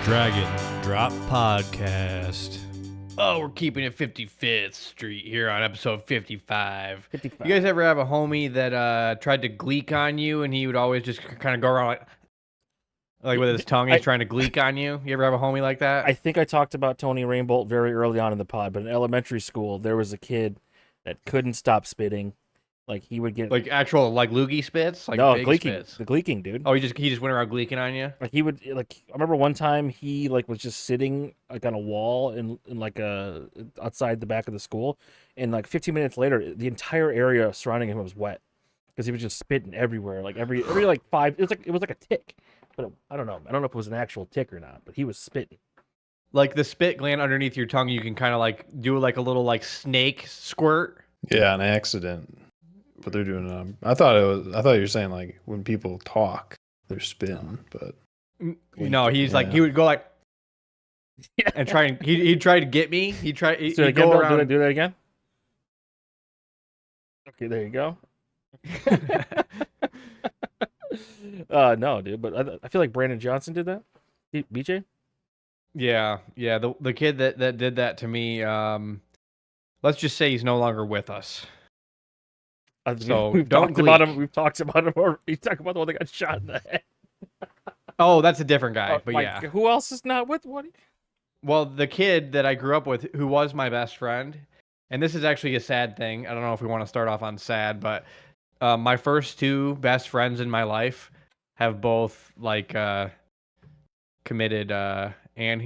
Dragon Drop Podcast. Oh, we're keeping it 55th Street here on episode 55. 55. You guys ever have a homie that tried to gleek on you and he would always just kind of go around like with his tongue, he's trying to gleek on you? You ever have a homie like that? I think I talked about Tony Rainbolt very early on in the pod, but in elementary school, there was a kid that couldn't stop spitting. Like, he would get... Like actual, like, loogie spits? Like no, big gleeking. spits? The gleeking, dude. Oh, he just went around gleeking on you? Like, he would... Like, I remember one time he, like, was just sitting, like, on a wall in like, outside the back of the school, and, like, 15 minutes later, the entire area surrounding him was wet. Because he was just spitting everywhere. Like, every like, 5... It was like a tick. But I don't know. I don't know if it was an actual tick or not, but he was spitting. Like the spit gland underneath your tongue, you can kind of like do like a little like snake squirt. Yeah, an accident. But they're doing I thought you were saying like when people talk, they're spitting, but No, he's like he would go like and try and he'd try to get me. He'd go around. Do that again. Okay, there you go. No, dude, but I feel like Brandon Johnson did that. BJ? Yeah. The kid that did that to me. Let's just say he's no longer with us. So we've talked about him. We've talked about him. Or we talked about the one that got shot in the head. Oh, that's a different guy. But yeah, who else is not with what? Well, the kid that I grew up with, who was my best friend, and this is actually a sad thing. I don't know if we want to start off on sad, but my first two best friends in my life have both like committed you're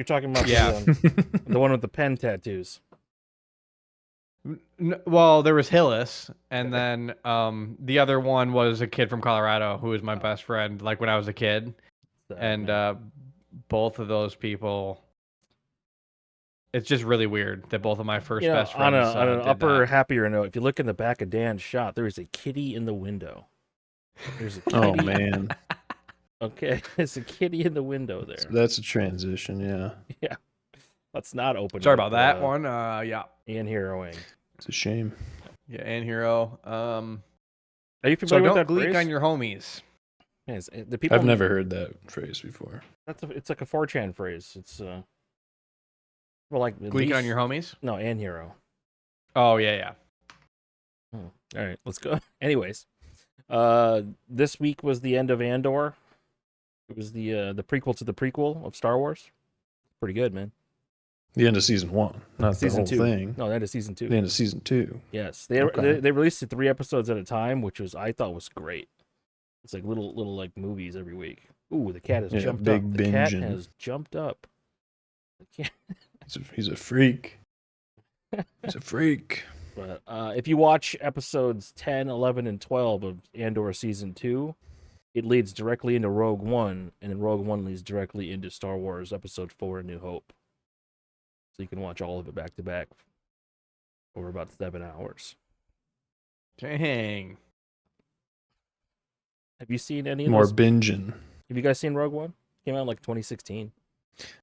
talking about the one with the pen tattoos. Well, there was Hillis, and then the other one was a kid from Colorado who was my best friend, like when I was a kid. And both of those people, it's just really weird that both of my first best friends. On an upper, happier note, if you look in the back of Dan's shot, there is a kitty in the window. There's a kitty. Oh man. Okay, there's a kitty in the window there. That's a transition, yeah. Yeah. Let's not open. Sorry about that one. Yeah. And heroing. It's a shame. Yeah, and hero. Are you familiar with that gleek phrase? on your homies. Yes, the people. I've never heard that phrase before. It's like a 4chan phrase. It's well, like gleek on your homies. No, and hero. Oh yeah. All right, let's go. Anyways, this week was the end of Andor. It was the prequel to the prequel of Star Wars. Pretty good, man. The end of season 1, not season the whole 2. thing. No, that is season 2. The end of season 2. Yes, they released it 3 episodes at a time, which I thought was great. It's like little like movies every week. Ooh, the cat has jumped up. The cat has jumped up. He's a freak. He's a freak. But if you watch episodes 10, 11, and 12 of Andor season 2, it leads directly into Rogue One, and then Rogue One leads directly into Star Wars Episode 4: A New Hope. So you can watch all of it back to back over about 7 hours. Dang. Have you seen any of more those? binging? Have you guys seen Rogue One? Came out in like 2016.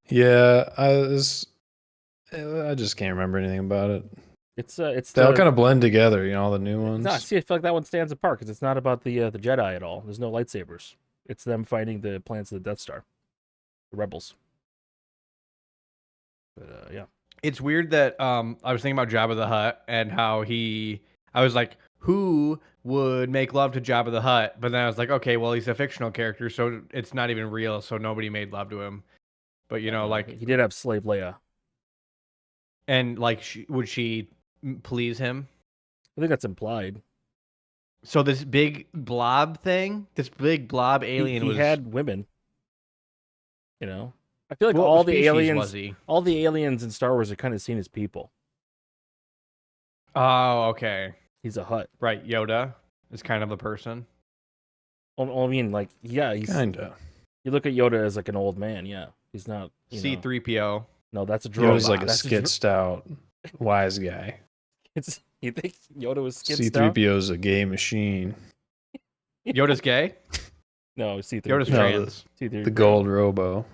Yeah, I just can't remember anything about it. They all kind of blend together, all the new ones. No, see, I feel like that one stands apart because it's not about the Jedi at all. There's no lightsabers. It's them fighting the plants of the Death Star, the rebels. But yeah, it's weird that I was thinking about Jabba the Hutt and how I was like, who would make love to Jabba the Hutt? But then I was like, okay, well, he's a fictional character, so it's not even real, so nobody made love to him. But like he did have Slave Leia, and like, would she please him? I think that's implied. So this big blob alien he had women. I feel like what all the species aliens, was he? all the aliens in Star Wars are kind of seen as people. Oh, okay. He's a Hutt, right? Yoda is kind of a person. Well, I mean, like, yeah, he's kinda. You look at Yoda as like an old man. Yeah, he's not C-3PO. No, that's a droid. Yoda's like a skitsed out wise guy. You think Yoda was skitsed out? C-3PO's a gay machine. Yoda's gay? No, C-3PO. Yoda's trans. The gold robo.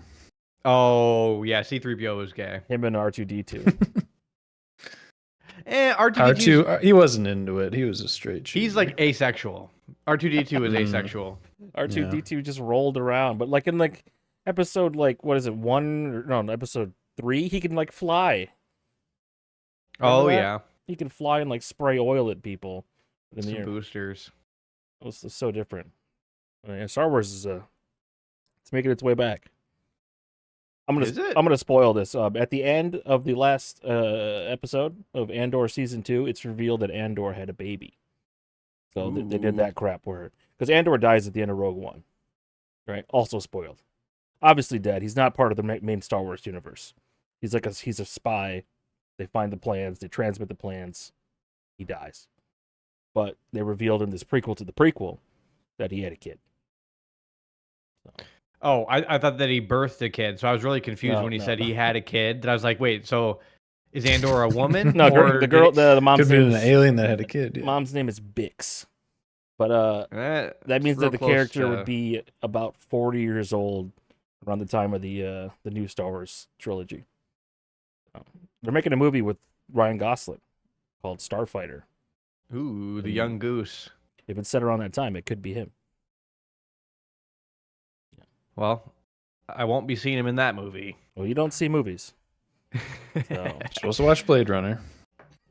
Oh, yeah, C-3PO was gay. Him and R2-D2. R2, he wasn't into it. He was a straight shooter. He's like asexual. R2-D2 is asexual. R2-D2 just rolled around, but like in like episode like what is it 1 no episode 3 he can like fly. Remember Oh that? yeah, He can fly and like spray oil at people in the some air. boosters. It was so different. Star Wars is it's making its way back. Is it? I'm gonna spoil this. At the end of the last episode of Andor season 2, it's revealed that Andor had a baby. So they did Ooh. that crap where because Andor dies at the end of Rogue One, right? Also spoiled. Obviously dead. He's not part of the main Star Wars universe. He's a spy. They find the plans. They transmit the plans. He dies. But they revealed in this prequel to the prequel that he had a kid. So. Oh, I thought that he birthed a kid, so I was really confused No, when he no, said no. he had a kid. That I was like, wait, so is Andor a woman? No, or the girl, the mom's Could be name an is, alien that had a kid. Yeah. mom's name is Bix. But that means that the character would be about 40 years old around the time of the new Star Wars trilogy. They're making a movie with Ryan Gosling called Starfighter. Ooh, the young goose. If it's set around that time, it could be him. Well, I won't be seeing him in that movie. Well, you don't see movies. So. You're supposed to watch Blade Runner.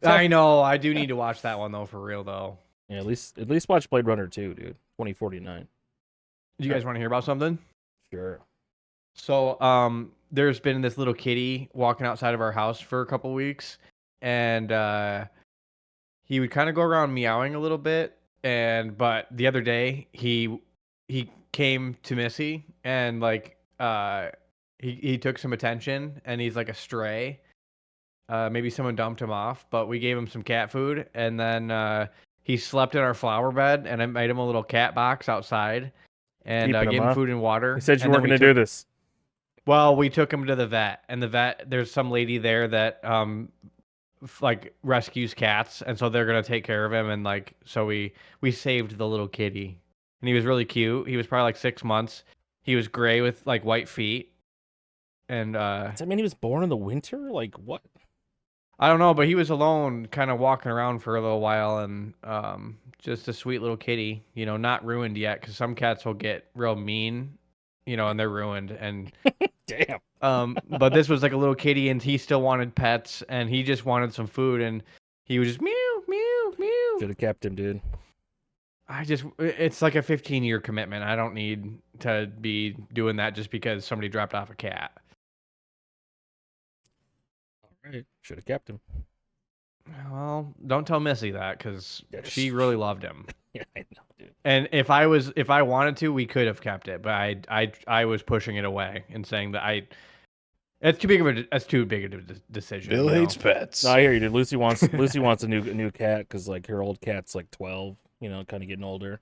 I know. I do need to watch that one though, for real though. Yeah, at least watch Blade Runner 2, dude. 2049. Do you guys want to hear about something? Sure. So, there's been this little kitty walking outside of our house for a couple weeks, and he would kind of go around meowing a little bit. But the other day, he came to Missy and like he took some attention, and he's like a stray. Maybe someone dumped him off, but we gave him some cat food, and then he slept in our flower bed, and I made him a little cat box outside, and Keeping him, gave him huh? food and water. You said you and weren't then going to do this. Well, we took him to the vet, and the vet, there's some lady there that like rescues cats, and so they're gonna take care of him, and like so we saved the little kitty, and he was really cute. He was probably like 6 months. He was gray with like white feet, and Does that mean he was born in the winter? Like what? I don't know, but he was alone, kind of walking around for a little while, and just a sweet little kitty, not ruined yet, because some cats will get real mean, and they're ruined, and Damn. but this was like a little kitty, and he still wanted pets, and he just wanted some food, and he was just meow, meow, meow. Should have kept him, dude. It's like a 15-year commitment. I don't need to be doing that just because somebody dropped off a cat. All right. Should have kept him. Well, don't tell Missy that, because she really loved him. Yeah, I know, dude. And if I wanted to, we could have kept it, but I was pushing it away and saying that it's too big of a decision. Bill hates pets. No, I hear you, dude. Lucy wants a new cat because like her old cat's like 12, kind of getting older.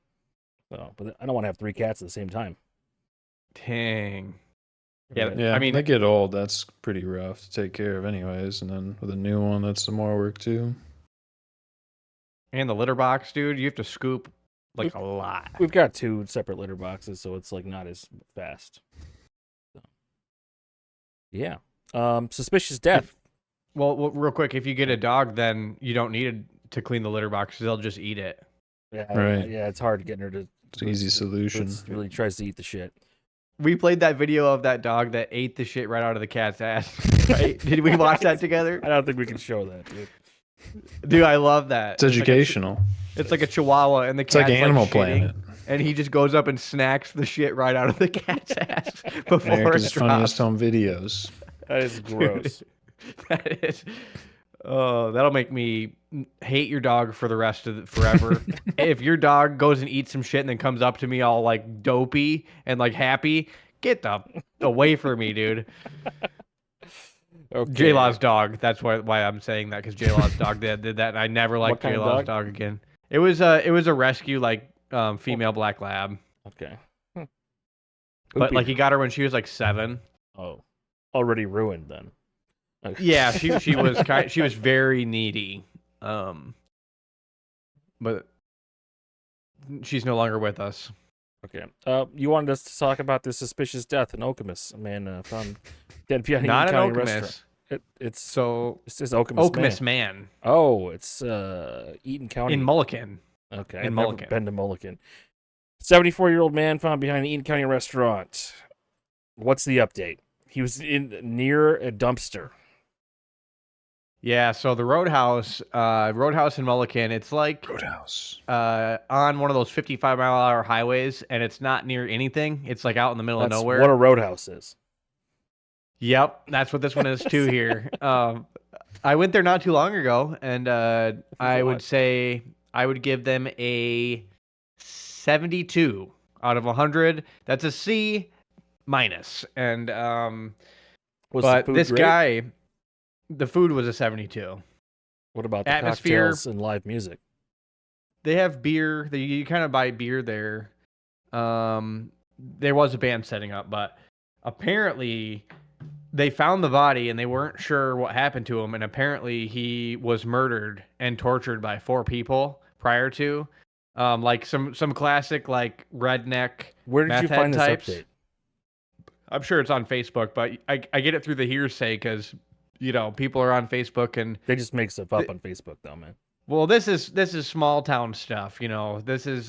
So, but I don't want to have 3 cats at the same time. Dang. Yeah, Right. Yeah, I mean, they get old. That's pretty rough to take care of, anyways. And then with a new one, that's some more work too. and the litter box, dude, you have to scoop like a lot. We've got 2 separate litter boxes, so it's like not as fast. So. Yeah. Suspicious death. Well, real quick, if you get a dog, then you don't need to clean the litter box, 'cause they'll just eat it. Yeah, Right. Yeah, it's hard getting her to. It's an easy solution. Really tries to eat the shit. We played that video of that dog that ate the shit right out of the cat's ass. Right? Did we watch that together? I don't think we can show that, dude. Dude, I love that. It's educational. It's like a chihuahua, and the It's like cat's Animal shitting, Planet. and he just goes up and snacks the shit right out of the cat's ass before America's it Funniest drops. Home Videos. That is gross. That is. Oh, that'll make me hate your dog for the rest of forever. If your dog goes and eats some shit and then comes up to me all like dopey and like happy, get the away from me, dude. Okay. J-Law's dog. That's why I'm saying that, because J-Law's dog did that, and I never liked kind of J-Law's dog again. It was a rescue like female black lab, Okay. but like he got her when she was like 7. Oh, already ruined then. Okay. Yeah, she was very needy, but she's no longer with us. Okay. You wanted us to talk about this suspicious death in Okemos. A man found dead behind Not an an Eaton County restaurant. Okemos. It So says Okemos, Okemos man. man Oh, it's Eaton County. in Mulligan. Okay, in I've never Mulligan. been to Mulligan. 74-year-old man found behind an Eaton County restaurant. What's the update? He was near a dumpster. Yeah, so the Roadhouse in Mulliken, it's like Roadhouse. on one of those 55-mile-an-hour highways, and it's not near anything. It's like out in the middle of That's nowhere. what a roadhouse is. Yep, that's what this one is too here. I went there not too long ago, and I would say I would give them a 72 out of 100. That's a C minus. And Was the but food this great? guy, the food was a 72. What about the Atmosphere. cocktails and live music? They have beer. You kind of buy beer there. There was a band setting up, but apparently they found the body and they weren't sure what happened to him. And apparently he was murdered and tortured by 4 people prior to, like some classic like redneck. Where did meth you head find this types. update? I'm sure it's on Facebook, but I get it through the hearsay because people are on Facebook and They just make stuff up on Facebook, though, man. well, this is small town stuff. This is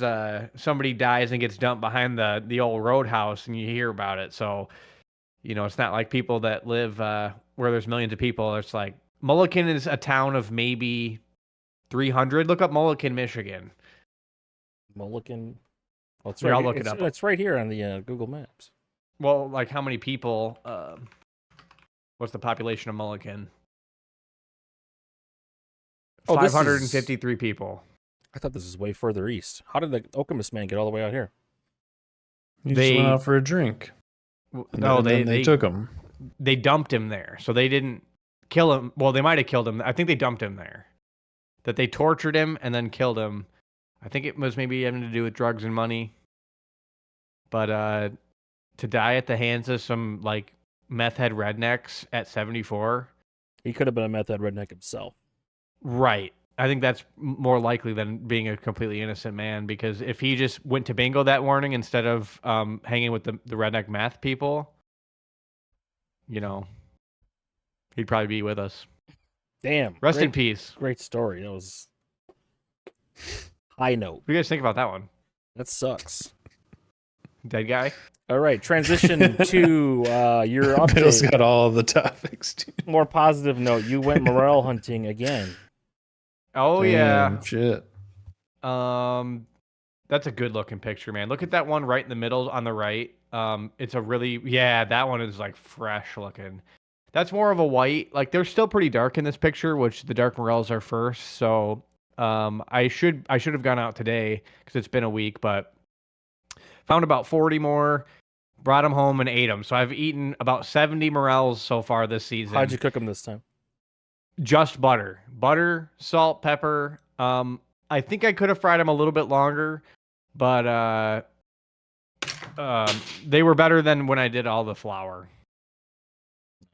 somebody dies and gets dumped behind the old roadhouse, and you hear about it. So, it's not like people that live where there's millions of people. It's like Mulliken is a town of maybe 300. Look up Mulliken, Michigan. Mulliken. Well, it's Here, right I'll here. look it up. It's right here on the Google Maps. Well, like how many people? What's the population of Mulliken? Oh, this is- 553 people. I thought this was way further east. How did the Okemos man get all the way out here? He They- just went out for a drink. No, And then they took him. They dumped him there, so they didn't kill him. Well, they might have killed him. I think they dumped him there. That they tortured him and then killed him. I think it was maybe having to do with drugs and money. But to die at the hands of some like meth head rednecks at 74, He could have been a meth head redneck himself. right? I think that's more likely than being a completely innocent man, because if he just went to bingo that morning instead of hanging with the redneck meth people, he'd probably be with us. Damn. Rest in great, peace. Great story. That was high note. What do you guys think about that one? That sucks. Dead guy? All right, transition to your Bill's update. got all the topics, dude. More positive note. You went morel hunting again. Oh Damn, shit. yeah. That's a good looking picture, man. Look at that one right in the middle on the right. It's a really that one is like fresh looking. That's more of a white. Like they're still pretty dark in this picture, which the dark morels are first. So I should have gone out today because it's been a week, but found about 40 more, brought them home and ate them. So I've eaten about 70 morels so far this season. How'd you cook them this time? Just butter, salt, pepper. I think I could have fried them a little bit longer, but they were better than when I did all the flour.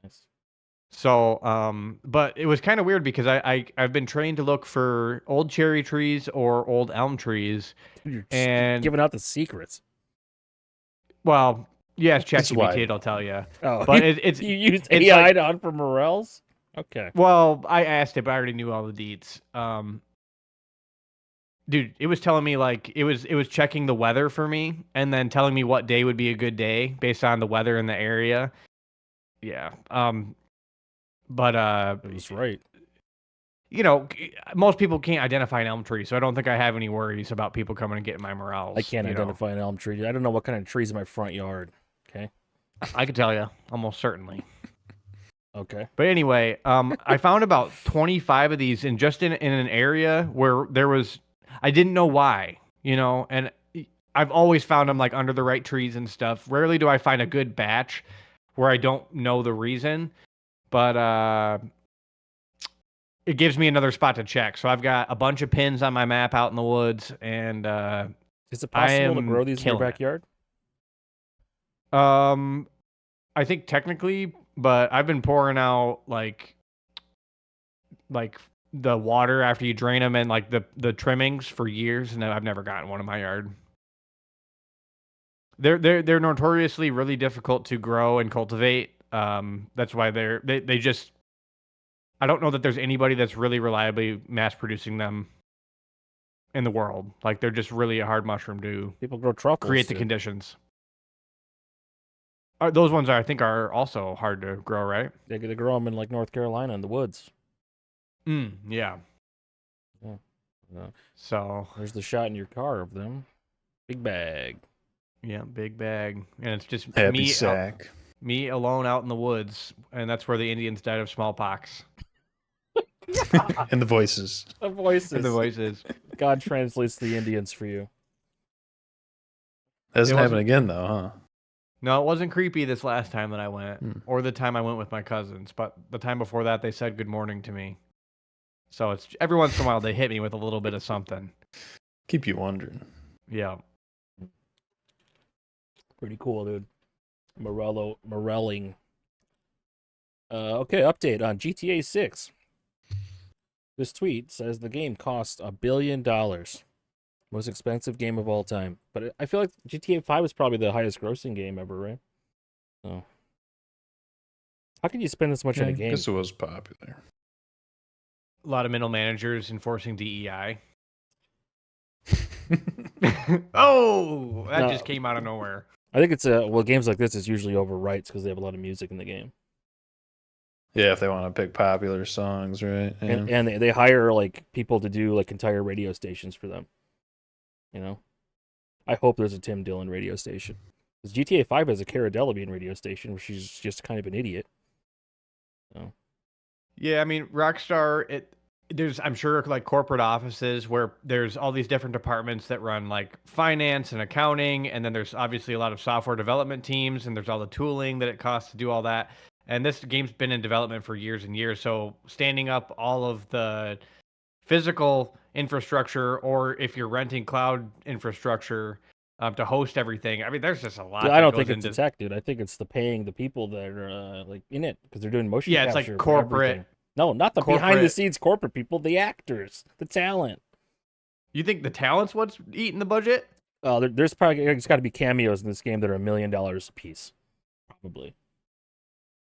Nice. So, but it was kind of weird because I've been trained to look for old cherry trees or old elm trees. Dude, you're And giving out the secrets. well, yes, That's why. ChatGPT, it'll tell you. Oh, But it's you used it's AI like- to hunt for morels? Okay. well, I asked it, but I already knew all the deets. Dude, it was telling me like it was checking the weather for me and then telling me what day would be a good day based on the weather in the area. Yeah. But It was right. most people can't identify an elm tree, so I don't think I have any worries about people coming and getting my morels. I can't identify an elm tree. I don't know what kind of trees in my front yard. Okay. I could tell you, almost certainly. Okay. But anyway, I found about 25 of these in an area where I didn't know why, and I've always found them like under the right trees and stuff. Rarely do I find a good batch where I don't know the reason, but it gives me another spot to check. So I've got a bunch of pins on my map out in the woods, and Is it possible to am grow these in your killing it. backyard? I think technically, but I've been pouring out like the water after you drain them and like the trimmings for years, and I've never gotten one in my yard. They're notoriously really difficult to grow and cultivate. That's why they just. I don't know that there's anybody that's really reliably mass producing them in the world. Like, they're just really a hard mushroom to People grow truffles. create the too. conditions. Those ones I think are also hard to grow, right? They get to grow them in like North Carolina in the woods. Yeah. Yeah. So There's the shot in your car of them. Big bag. yeah, big bag, and it's just Happy sack. me alone out in the woods, and that's where the Indians died of smallpox. And the voices. The voices. And the voices. God translates the Indians for you. Doesn't happen wasn't- again though, huh? No, it wasn't creepy this last time that I went, or the time I went with my cousins. But the time before that, they said good morning to me. So it's every once in a while they hit me with a little bit of something. Keep you wondering. Yeah. Pretty cool, dude. Morelling. Okay, update on GTA 6. This tweet says the game cost $1 billion. Most expensive game of all time. But I feel like GTA 5 is probably the highest grossing game ever, right? Oh. How can you spend this much on a game? I guess it was popular. A lot of middle managers enforcing DEI. Oh, that just came out of nowhere. I think it's games like this is usually over rights because they have a lot of music in the game. Yeah, if they want to pick popular songs, right? Yeah. And they hire like people to do like entire radio stations for them. You know? I hope there's a Tim Dillon radio station. Because GTA 5 has a Cara Delevingne radio station where she's just kind of an idiot. So. Yeah, I mean, Rockstar, there's, I'm sure, like corporate offices where there's all these different departments that run like finance and accounting, and then there's obviously a lot of software development teams, and there's all the tooling that it costs to do all that. And this game's been in development for years and years, so standing up all of the physical infrastructure, or if you're renting cloud infrastructure to host everything, I mean, there's just a lot. Dude, I don't think it's the tech, dude. I think it's the paying the people that are like in it because they're doing motion capture. Yeah, it's like corporate. No, not the behind the scenes corporate people, the actors, the talent. You think the talent's what's eating the budget? There's probably it's got to be cameos in this game that are $1 million a piece, probably.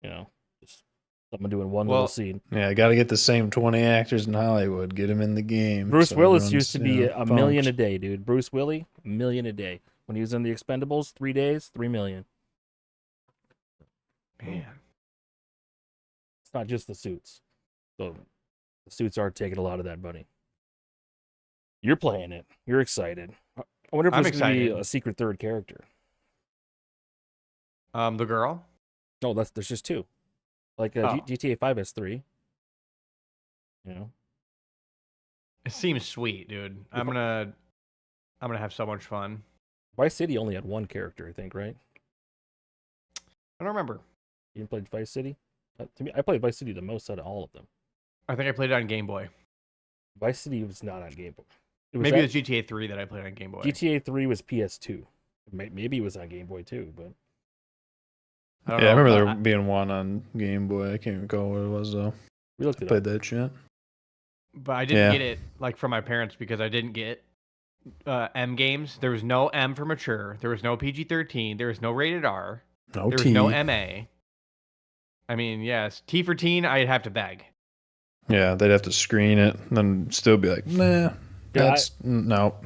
You know, just someone doing one little scene. Yeah, I got to get the same 20 actors in Hollywood, get them in the game. Bruce Willis used to be $1 million a day, dude. Bruce Willis, $1 million a day. When he was in The Expendables, 3 days, $3 million. Man, it's not just the suits. So the suits are taking a lot of that money. You're playing it. You're excited. I wonder if there's going to be a secret third character. The girl? No, there's just 2. Like GTA 5 has 3. You know, it seems sweet, dude. I'm gonna have so much fun. Vice City only had 1 character, I think, right? I don't remember. You didn't play Vice City? To me, I played Vice City the most out of all of them. I think I played it on Game Boy. Vice City was not on Game Boy. Maybe it was GTA 3 that I played on Game Boy. GTA 3 was PS2. Maybe it was on Game Boy too, but I remember there being one on Game Boy. I can't recall what it was though. We looked at played that shit. But I didn't get it like from my parents because I didn't get M games. There was no M for mature. There was no PG-13. There was no rated R. No there T. was no MA. I mean, yes, T for teen. I'd have to beg. Yeah, they'd have to screen it and then still be like, nah, no.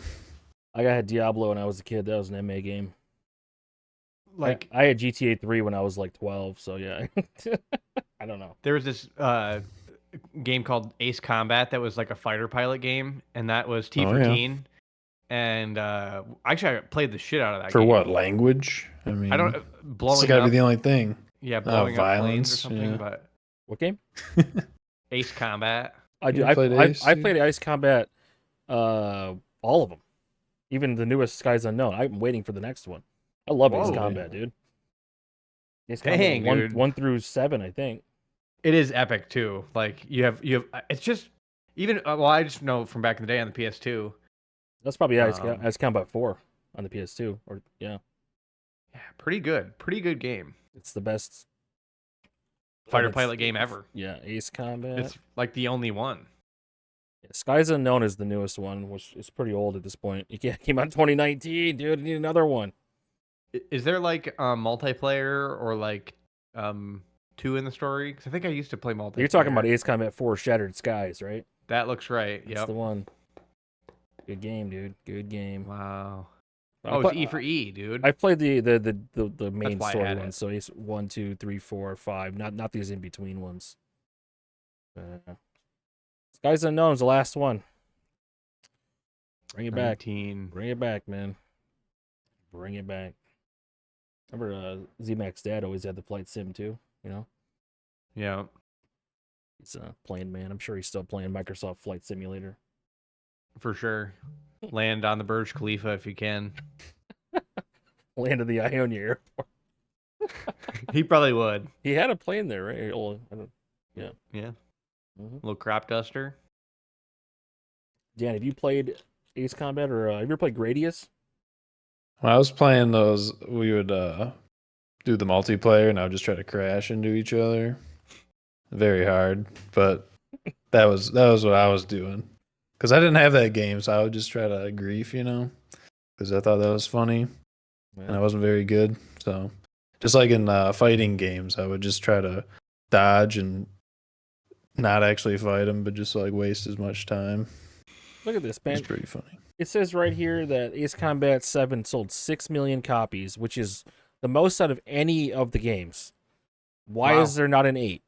I had Diablo when I was a kid. That was an MA game. Like I had GTA 3 when I was like 12. So yeah, I don't know. There was this game called Ace Combat that was like a fighter pilot game, and that was T for teen. And actually, I played the shit out of that. For game. what language? I mean, I don't blowing. It's got to be the only thing. Yeah, blowing up planes or something. Yeah. But what game? Ace Combat. I played Ace Combat, all of them, even the newest Skies Unknown. I'm waiting for the next one. I love Ace Combat, dude. Ace Combat 1 through 7, I think. It is epic too. Like you have. It's just even. I just know from back in the day on the PS2. That's probably Ace Combat 4 on the PS2, or yeah. Yeah, pretty good game. It's the best fighter pilot game ever. Yeah, Ace Combat. It's like the only one. Yeah, Skies Unknown is the newest one, which is pretty old at this point. It came out in 2019, dude. I need another one. Is there like multiplayer or like 2 in the story? Because I think I used to play multiplayer. You're talking about Ace Combat 4 Shattered Skies, right? That looks right. That's the one. Good game, dude. Good game. Wow. Oh, it's E for E, dude. I played the main why I story had one, it. so it's 1, 2, 3, 4, 5, not these in between ones. Skies Unknown's the last one. Bring it back. 19. Bring it back, man. Bring it back. Remember Z-Mac's dad always had the flight sim too, you know? Yeah. He's playing, man. I'm sure he's still playing Microsoft Flight Simulator. For sure. Land on the Burj Khalifa if you can. Land of the Ionia Airport. He probably would. He had a plane there, right? Well, yeah. Yeah. Mm-hmm. Little crop duster. Dan, have you played Ace Combat or have you ever played Gradius? When I was playing those, we would do the multiplayer, and I would just try to crash into each other. Very hard, but that was what I was doing. Because I didn't have that game, so I would just try to grief, because I thought that was funny, and I wasn't very good. So, just like in fighting games, I would just try to dodge and not actually fight them, but just like waste as much time. Look at this, man. It's pretty funny. It says right here that Ace Combat 7 sold 6 million copies, which is the most out of any of the games. Why Wow. is there not an 8?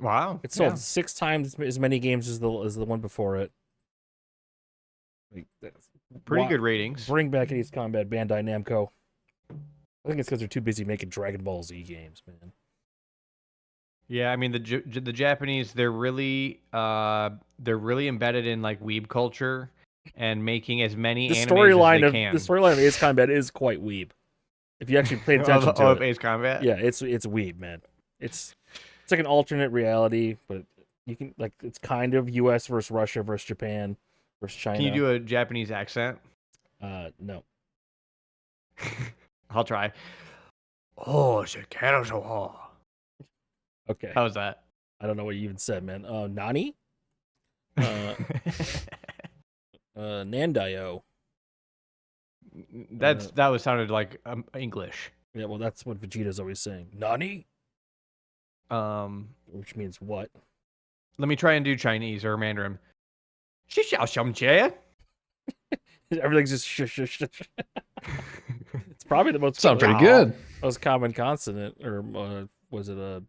Wow. It sold 6 times as many games as the one before it. Pretty good ratings. Bring back Ace Combat, Bandai Namco. I think it's because they're too busy making Dragon Ball Z games, man. Yeah, I mean the Japanese, they're really embedded in like weeb culture and making as many The animes storyline as they of can. the storyline of Ace Combat is quite weeb. If you actually paid attention to of it. Ace Combat. Yeah, it's weeb, man. It's like an alternate reality, but you can it's kind of U.S. versus Russia versus Japan versus China. Can you do a Japanese accent? No. I'll try. Oh, shikarazo. Okay. How was that? I don't know what you even said, man. Nani? Nandayo. That sounded like English. Yeah, well, that's what Vegeta's always saying. Nani? Which means what? Let me try and do Chinese or Mandarin. It's Everything's just shush. It's probably the most Sounds pretty good. most common consonant, or was it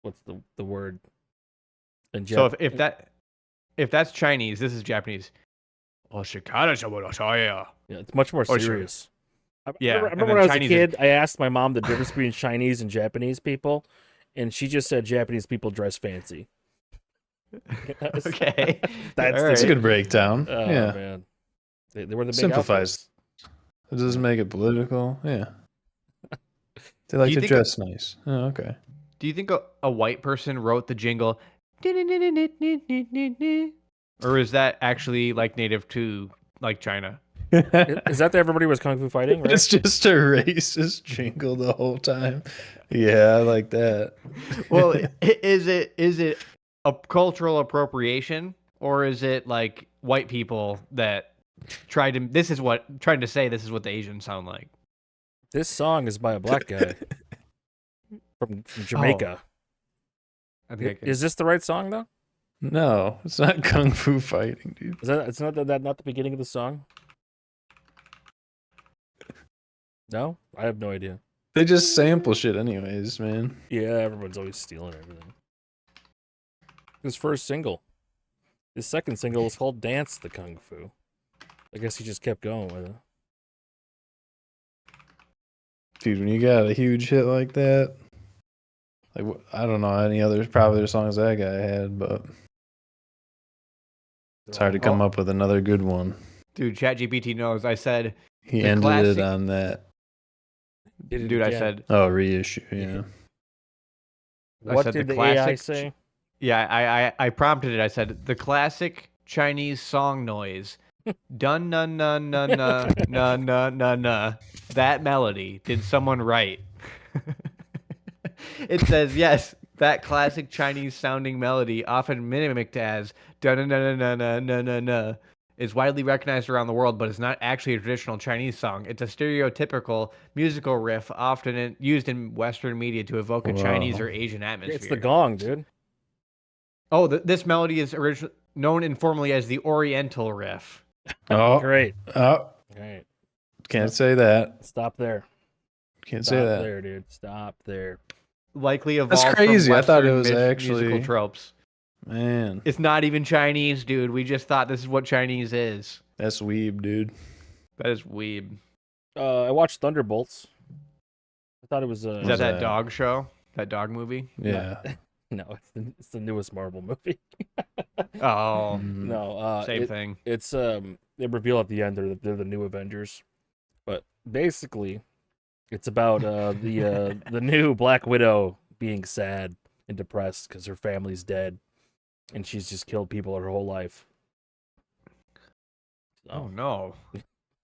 what's the word? So if that's Chinese, this is Japanese. Oh, shikarazo. Yeah, it's much more serious. I remember when I was Chinese a kid, I asked my mom the difference between Chinese and Japanese people, and she just said Japanese people dress fancy. Okay. That's a good breakdown. Oh, yeah. man. They were the big Simplifies. It doesn't make it political. Yeah. They like to dress nice. Oh, okay. Do you think a white person wrote the jingle? Or is that actually like native to like China? Is that everybody was kung fu fighting? Right? It's just a racist jingle the whole time. Yeah, I like that. Well, is it a cultural appropriation, or is it like white people that tried to say this is what the Asians sound like? This song is by a black guy from Jamaica. I think Is this the right song though? No, it's not kung fu fighting, dude. It's not the beginning of the song? No, I have no idea. They just sample shit anyways, man. Yeah, everyone's always stealing everything. His first single. His second single was called Dance the Kung Fu. I guess he just kept going with it. Dude, when you got a huge hit like that, like I don't know any other popular songs that guy had, but it's hard to come up with another good one. Dude, ChatGPT knows. I said He the ended classic- it on that. Dude, I said reissue, yeah. What did the AI say? Yeah, I prompted it. I said the classic Chinese song noise. Dun na na na na na na na na. That melody. Did someone write? It says yes. That classic Chinese sounding melody, often mimicked as dun na na na na na na na, is widely recognized around the world, but is not actually a traditional Chinese song. It's a stereotypical musical riff, often used in Western media to evoke a Chinese or Asian atmosphere. It's the gong, dude. Oh, this melody is known informally as the Oriental riff. Oh, Great. Oh, All right. Can't say that. Stop there. Can't Stop say that. there, dude. Stop there. Likely That's evolved crazy. from I thought it Western was musical actually tropes. man. It's not even Chinese, dude. We just thought this is what Chinese is. That's weeb, dude. That is weeb. I watched Thunderbolts. I thought it was Is What's that that? dog show? That dog movie? Yeah. no, it's the newest Marvel movie. Oh, Mm. No, same thing. It's they reveal at the end they're the new Avengers, but basically, it's about the new Black Widow being sad and depressed because her family's dead, and she's just killed people her whole life. So, Oh no.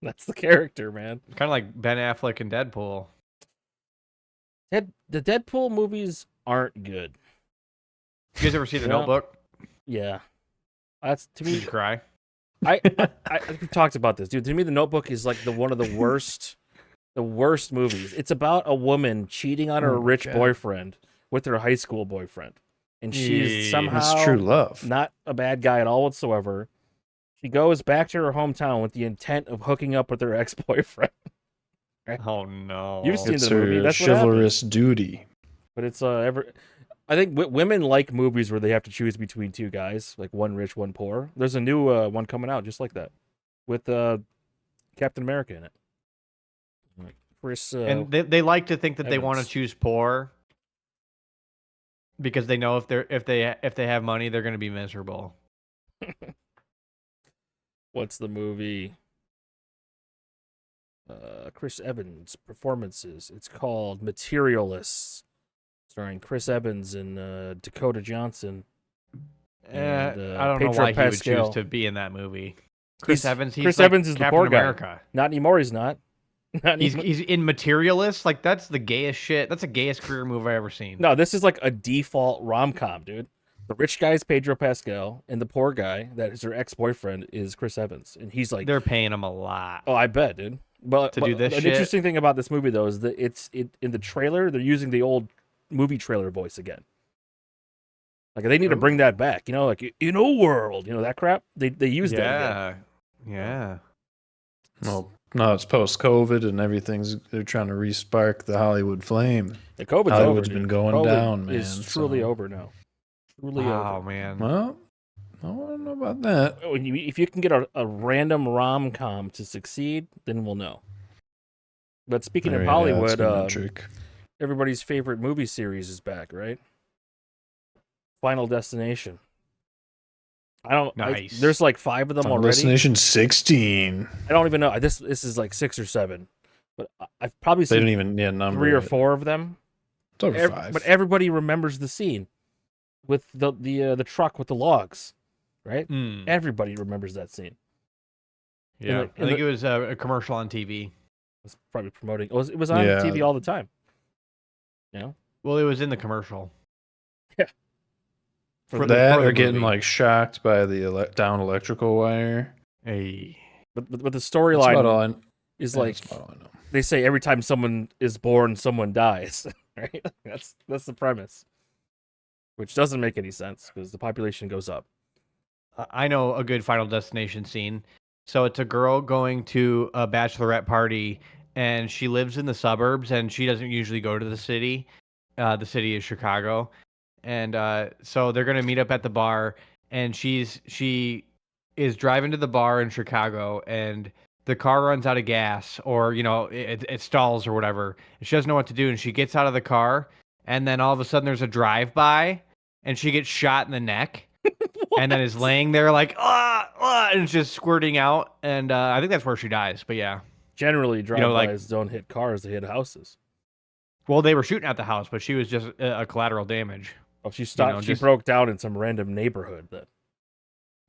that's the character, man. Kind of like Ben Affleck and Deadpool. The Deadpool movies aren't good. You guys ever see The Yeah. Notebook? Yeah, that's to Did me. you cry? I we talked about this, dude. To me, The Notebook is like one of the worst movies. It's about a woman cheating on her Oh my rich God. boyfriend with her high school boyfriend, and she's Yeah. somehow It's true love. not a bad guy at all whatsoever. She goes back to her hometown with the intent of hooking up with her ex-boyfriend. Oh no. You've seen It's the movie. her That's what happened. chivalrous duty. But it's I think women like movies where they have to choose between two guys, like one rich, one poor. There's a new one coming out just like that, with Captain America in it. Like Chris, and they like to think that they want to Evans. choose poor because they know if they have money they're going to be miserable. what's the movie? Chris Evans performances. It's called Materialists, starring Chris Evans and Dakota Johnson. And, I don't know Pedro why he would Pascal. choose to be in that movie. Chris Evans. He's Chris like Evans is the Captain poor guy. America. Not anymore. He's not. Not He's anymore. in Materialist. Like that's the gayest shit. That's the gayest career move I ever seen. No, this is like a default rom-com, dude. The rich guy is Pedro Pascal, and the poor guy that is her ex-boyfriend is Chris Evans, and he's like, They're paying him a lot. oh, I bet, dude. But To do this an shit? interesting thing about this movie though is that in the trailer they're using the old movie trailer voice again. Like they need to bring that back, you know, like in a world, you know, that crap. They used that again. Yeah. Well, no, it's post-COVID and they're trying to re-spark the Hollywood flame. The COVID's Hollywood's over, been dude. going COVID down, man. is truly so- over now. Truly Wow, over. man. Well, I don't know about that. If you can get a random rom-com to succeed, then we'll know. But speaking of Yeah, Hollywood, that's a metric. everybody's favorite movie series is back, right? Final Destination. Nice. There's like 5 of them Final already. Destination 16. I don't even know. This is like 6 or 7, but I've probably They seen don't even number 3 or it. 4 of them. It's over 5. But everybody remembers the scene with the truck with the logs, right? Mm. Everybody remembers that scene. Yeah. and I think the- it was a commercial on TV. It's probably promoting. It was on Yeah. TV all the time. You know, Well, it was in the commercial. For the- that for the or getting movie. like shocked by the down electrical wire. Hey. but the That's storyline about all I, is yeah, like that's about all I know. they say every time someone is born, someone dies. Right? That's the premise, which doesn't make any sense because the population goes up. I know a good Final Destination scene. So it's a girl going to a bachelorette party, and she lives in the suburbs, and she doesn't usually go to the city. The city is Chicago, and so they're gonna meet up at the bar, and she is driving to the bar in Chicago, and the car runs out of gas, or it stalls or whatever. And she doesn't know what to do, and she gets out of the car, and then all of a sudden there's a drive-by, and she gets shot in the neck. And then is laying there like and it's just squirting out, and I think that's where she dies. But yeah, Generally, like- drive-bys don't hit cars; they hit houses. well, they were shooting at the house, but she was just a collateral damage. Oh, she stopped. know, She just- broke down in some random neighborhood. That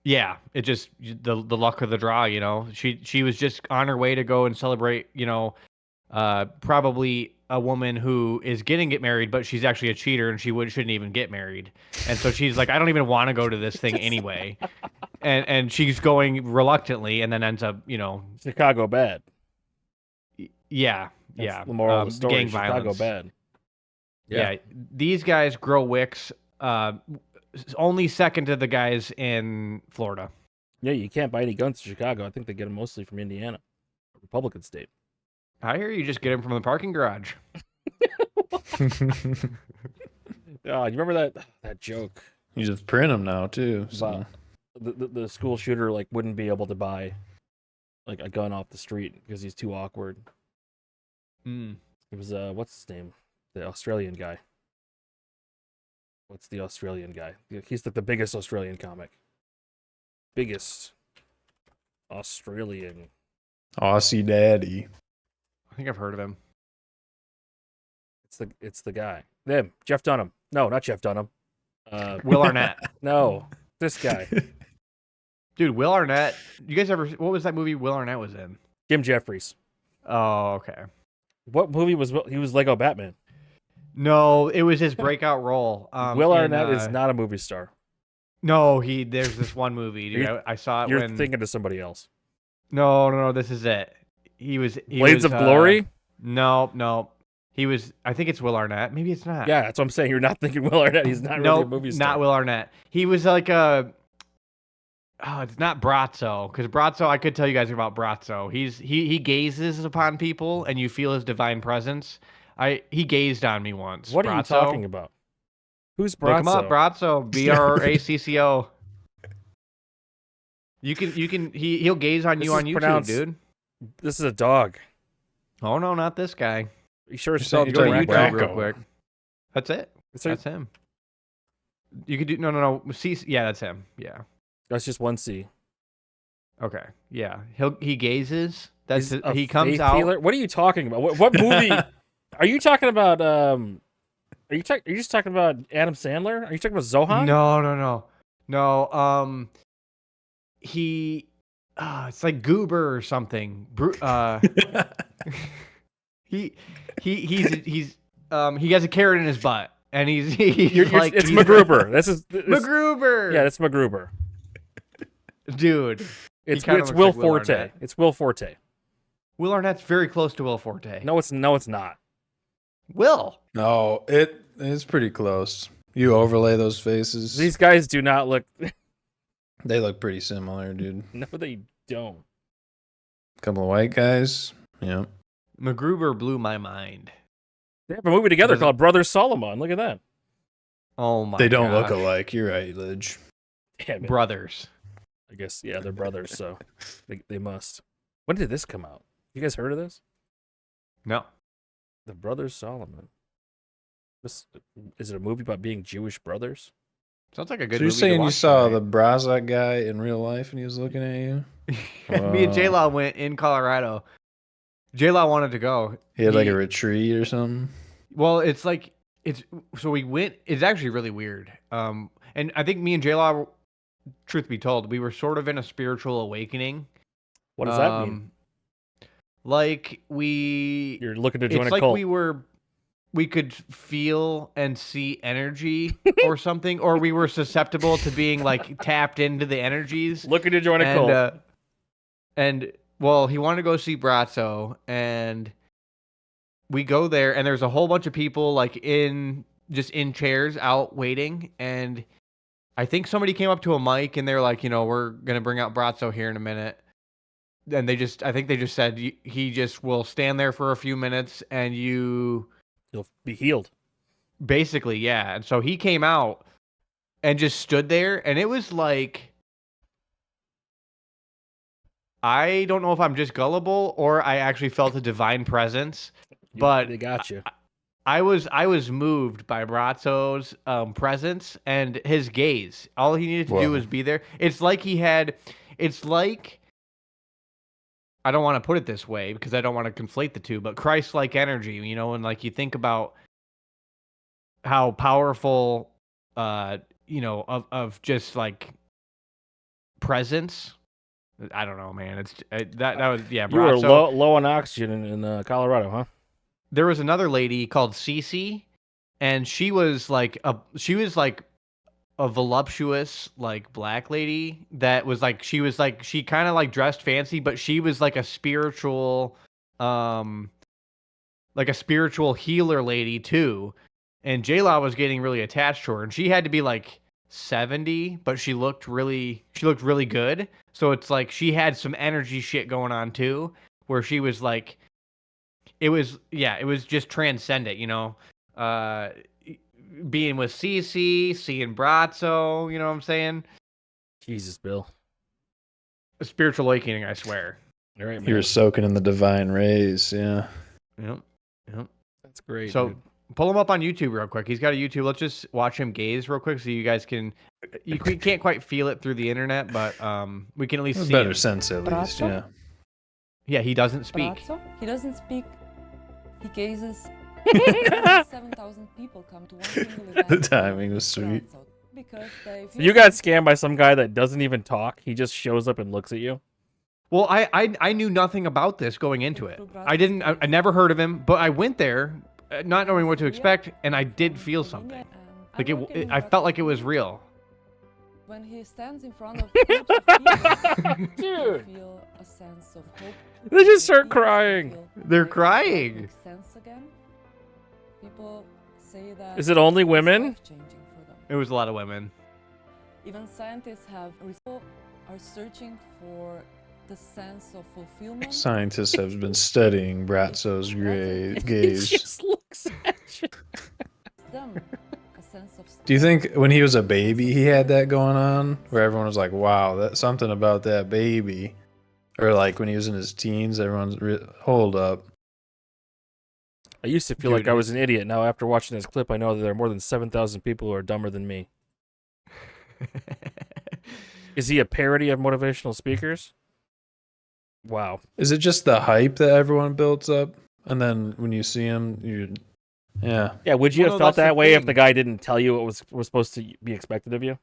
Yeah, it just the luck of the draw. She was just on her way to go and celebrate. Probably a woman who is getting married, but she's actually a cheater, and shouldn't even get married. And so she's like, I don't even want to go to this thing anyway. And she's going reluctantly, and then ends up, Chicago bad. yeah, That's yeah, the moral of the story. gang Chicago violence. bad. Yeah. These guys grow wicks. Only second to the guys in Florida. Yeah, you can't buy any guns in Chicago. I think they get them mostly from Indiana. Republican state. I hear you just get him from the parking garage. Oh, you remember that joke? You just print them now too. So. The school shooter like wouldn't be able to buy like a gun off the street because he's too awkward. Mm. It was what's his name? The Australian guy. What's the Australian guy? He's like the biggest Australian comic. Biggest Australian. Aussie Daddy. I think I've heard of him. It's the guy. Them. Jeff Dunham. No, not Jeff Dunham. Will Arnett. No, this guy. Dude, Will Arnett. You guys ever? What was that movie Will Arnett was in? Jim Jeffries. Oh, okay. What movie was he was Lego Batman? No, it was his breakout role. Will Arnett is not a movie star. No, there's this one movie. Dude, I saw it. You're when... thinking of somebody else. No. This is it. He was Blades of Glory. No. He was. I think it's Will Arnett. Maybe it's not. Yeah, that's what I'm saying. You're not thinking Will Arnett. He's not really a movie star. Not Will Arnett. He was like a. Oh, it's not Brazzo, because Brazzo, I could tell you guys about Brazzo. He gazes upon people, and you feel his divine presence. He gazed on me once. What are you talking about? Who's Brazzo? Look him up, Brazzo. Bracco. You can. He'll gaze on you on YouTube, dude. This is a dog. Oh no, not this guy. You sure it's spelled Go to Bracco. YouTube real quick. That's it. That's him. You could do no. See, yeah, that's him. Yeah. That's just one C. Okay. Yeah. He gazes. He comes faith out. Healer? What are you talking about? What movie? Are you talking about? Are you just talking about Adam Sandler? Are you talking about Zohan? No. It's like Goober or something. He has a carrot in his butt, and he's like it's MacGruber. MacGruber. Yeah, that's MacGruber. Dude, it's Will Forte. It's Will Forte. Will Arnett's very close to Will Forte. No, it's not. Will. No, it's pretty close. You overlay those faces. These guys do not look. They look pretty similar, dude. No, they don't. Couple of white guys. Yeah. MacGruber blew my mind. They have a movie together called Brothers Solomon. Look at that. Oh my! They don't look alike. You're right, Lidge. Damn it. Brothers. I guess they're brothers, so they must. When did this come out? You guys heard of this? No. The Brothers Solomon. Is it a movie about being Jewish brothers? Sounds like a good So movie. you're saying you saw tonight. the Brazza guy in real life and he was looking at you? Me and J-Law went in Colorado. J-Law wanted to go. He had like a retreat or something? Well, so we went. It's actually really weird. And I think me and J-Law, truth be told, we were sort of in a spiritual awakening. What does that mean? Like you're looking to join it's a like cult. we could feel and see energy or something, or we were susceptible to being like tapped into the energies. Looking to join a cult. And well, he wanted to go see Brazzo, and we go there, and there's a whole bunch of people like in chairs out waiting, and I think somebody came up to a mic and they're like, we're gonna bring out Brazzo here in a minute. And I think they just said he just will stand there for a few minutes and you'll be healed. Basically, yeah. And so he came out and just stood there, and it was like, I don't know if I'm just gullible or I actually felt a divine presence, but they got you. I was moved by Brazzo's presence and his gaze. All he needed to do was be there. It's like I don't want to put it this way because I don't want to conflate the two, but Christ-like energy, and like you think about how powerful, of just like presence. I don't know, man. That was yeah. You were low on oxygen in Colorado, huh? There was another lady called Cece, and she was like a voluptuous like black lady that was like she kind of like dressed fancy, but she was like a spiritual healer lady too. And J-Law was getting really attached to her, and she had to be like 70, but she looked really good. So it's like she had some energy shit going on too. where she was like, it was just transcendent, being with Cece, seeing Brazzo, you know what I'm saying? Jesus, Bill. A spiritual awakening, I swear. All right, man. You were soaking in the divine rays, yeah. Yep. That's great. So dude. pull him up on YouTube real quick. He's got a YouTube. Let's just watch him gaze real quick so you guys can. You can't quite feel it through the internet, but we can at least A see better him. sense at least, Brazzo? yeah. Yeah, he doesn't speak. Brazzo? He doesn't speak. He gazes. 7,000 people come to one single event. The timing was sweet. Brazzo, because they So you got scammed by some guy that doesn't even talk. He just shows up and looks at you. Well, I knew nothing about this going into it. I never heard of him, but I went there not knowing what to expect, and I did feel something. Like I felt like it was real. When he stands in front of groups of people, Dude. you feel a sense of hope. They just start You crying. feel They're like crying. life makes sense again. People say that Is it only it's women? life-changing for them. It was a lot of women. Even scientists are searching for the sense of fulfillment. Scientists have been studying Brazzo's He gaze. just looks at you. Them a sense of Do you think when he was a baby he had that going on? Where everyone was like, wow, that's something about that baby. Or like when he was in his teens, everyone's, hold up. I used to feel Dude, like I was an idiot. Now, after watching this clip, I know that there are more than 7,000 people who are dumber than me. Is he a parody of motivational speakers? Wow. Is it just the hype that everyone builds up? And then when you see him, yeah. Yeah, would you Well, have no, felt that's the that way if thing. the guy didn't tell you what was supposed to be expected of you?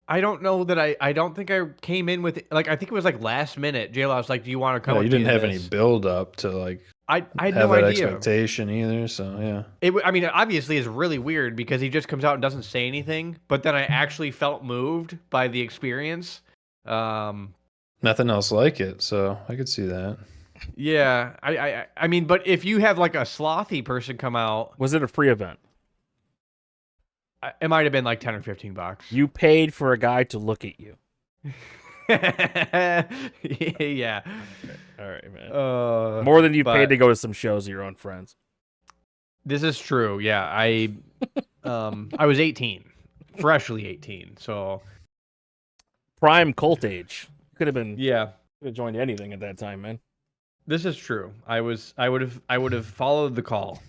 I don't know that I don't think I came in with like I think it was like last minute. JLo was like, "Do you want to come?" No, with you me didn't to have any this?" build up to like I had have no that idea. expectation either. So yeah. I mean, it obviously is really weird because he just comes out and doesn't say anything. But then I actually felt moved by the experience. Nothing else like it, so I could see that. Yeah, I mean, but if you have like a slothy person come out, Was it a free event? it might have been like $10 or $15. You paid for a guy to look at you. Yeah. All right, man. More More than you paid to go to some shows of your own friends. This is true. Yeah, I was 18, freshly 18. So Prime cult age. Could have been. yeah, Could have joined anything at that time, man. this is true. I would have followed the call.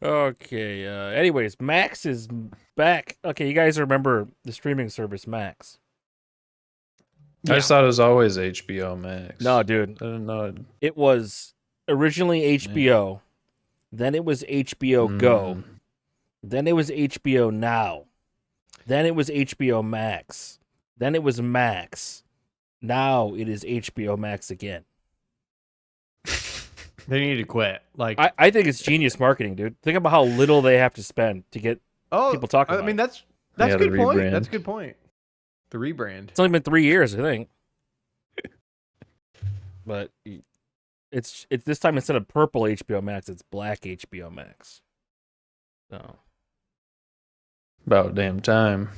Okay. Anyways, Max is back. Okay, you guys remember the streaming service Max? I just thought it was always HBO Max. No, dude. I didn't know it. It was originally HBO. Then it was HBO Go. Mm. Then it was HBO Now. Then it was HBO Max. Then it was Max. Now it is HBO Max again. They need to quit. Like, I think it's genius marketing, dude. Think about how little they have to spend to get people talking I about mean, it. that's Yeah, a the good point. rebrand. That's a good point. The rebrand. It's only been 3 years, I think. But it's this time instead of purple HBO Max, it's black HBO Max. So About damn time.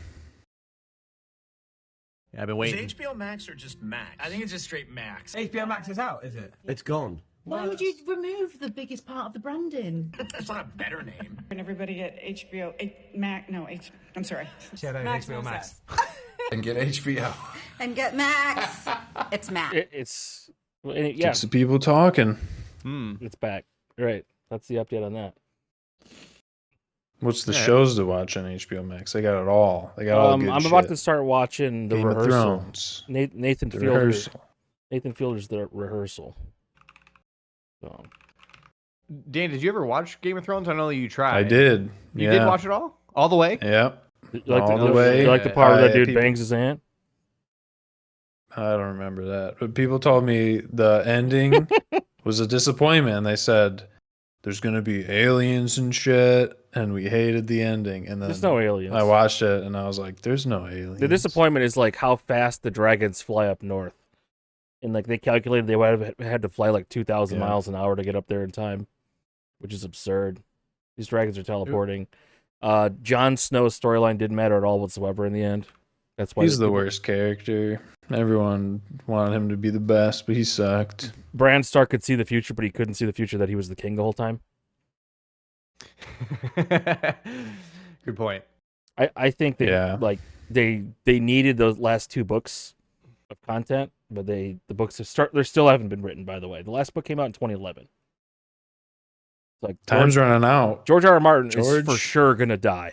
Yeah, I've been Is waiting. it HBO Max or just Max? I think it's just straight Max. HBO Max is out, is it? It's gone. Why would you remove the biggest part of the branding? That's not a better name. And everybody get HBO, I'm sorry. Shadow HBO Max. And get HBO. And get Max. It's Max. it's yeah, Gets the people talking. it's back. Right. That's the update on that. What's the Yeah. shows to watch on HBO Max? They got it all. They got all good I'm shit. about to start watching The Game of Rehearsal. Thrones. Nathan The Fielder. Rehearsal. Nathan Fielder's The Rehearsal. So Dan, did you ever watch Game of Thrones? I know you tried. I did. You yeah. did watch it all the way. Yep. you like All the way. You like the part where that dude People- bangs his aunt? I don't remember that. But people told me the ending was a disappointment. They said there's going to be aliens and shit, and we hated the ending. And then There's no aliens. I watched it, and I was like, there's no aliens. The disappointment is like how fast the dragons fly up north. And like they calculated they would have had to fly like 2,000 Yeah. miles an hour to get up there in time, which is absurd. These dragons are teleporting. Jon Snow's storyline didn't matter at all whatsoever in the end. That's why He's the people- worst character. Everyone wanted him to be the best, but he sucked. Bran Stark could see the future, but he couldn't see the future that he was the king the whole time. Good point. I think that Yeah. like they needed those last 2 books of content, but the books they still haven't been written, by the way. The last book came out in 2011. Like Time's running out. George R. R. Martin is George? for sure gonna die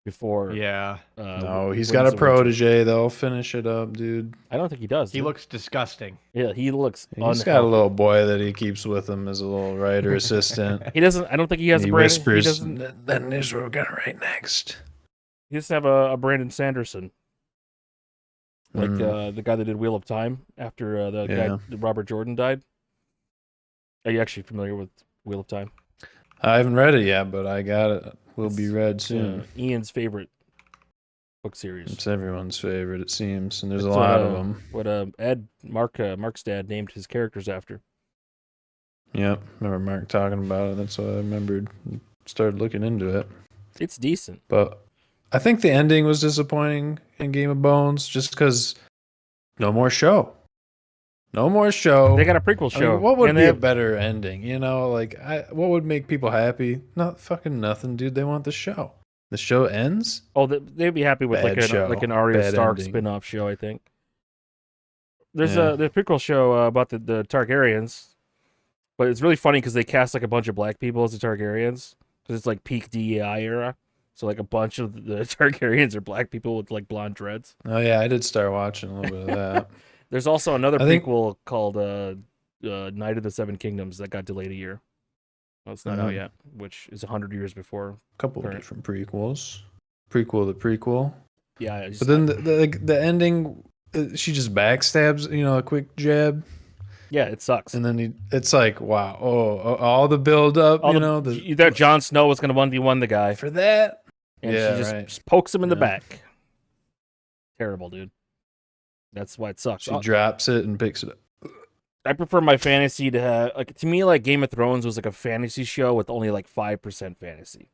before. Yeah. No, he's Winds got a of Winter. protege. They'll finish it up, dude. I don't think he does. He dude. looks disgusting. Yeah, he looks. He's got a little boy that he keeps with him as a little writer assistant. He doesn't. I don't think he has he a Brandon. whispers, He doesn't. then here's what we're going to write next. He doesn't have a Brandon Sanderson, like the guy that did Wheel of Time after the guy Robert Jordan died. Are you actually familiar with Wheel of Time? I haven't read it yet, but I got it. Will be read soon. Ian's favorite book series. It's everyone's favorite, it seems, and there's It's a lot of them. What Mark's dad named his characters after. Yep, remember Mark talking about it. That's what I remembered. Started looking into it. It's decent, but I think the ending was disappointing in Game of Bones, just because no more show. No more show. They got a prequel I mean, show. what would and be they a have- better ending? You know, like what would make people happy? Not fucking nothing, dude. They want the show. The show ends. Oh, they'd be happy with Bad show. like an Arya Bad Stark ending. spin-off show, I think. There's Yeah. the prequel show about the Targaryens, but it's really funny because they cast like a bunch of black people as the Targaryens because it's like peak DEI era. So like a bunch of the Targaryens are black people with like blonde dreads. Oh yeah, I did start watching a little bit of that. There's also another I think- prequel called Night of the Seven Kingdoms that got delayed a year. Well, it's not out yet, which is 100 years before. A couple of Current. different prequels. Prequel to prequel. Yeah, it's But then the ending, she just backstabs, a quick jab, yeah, it sucks. and then it's like, wow, all the build up, You thought Jon Snow was going to 1v1 the guy, for that. and Yeah, she just, right. just pokes him in the Yeah. back. Terrible, dude. That's why it sucks. She drops it and picks it up. I prefer my fantasy to have to me like Game of Thrones was like a fantasy show with only like 5% fantasy.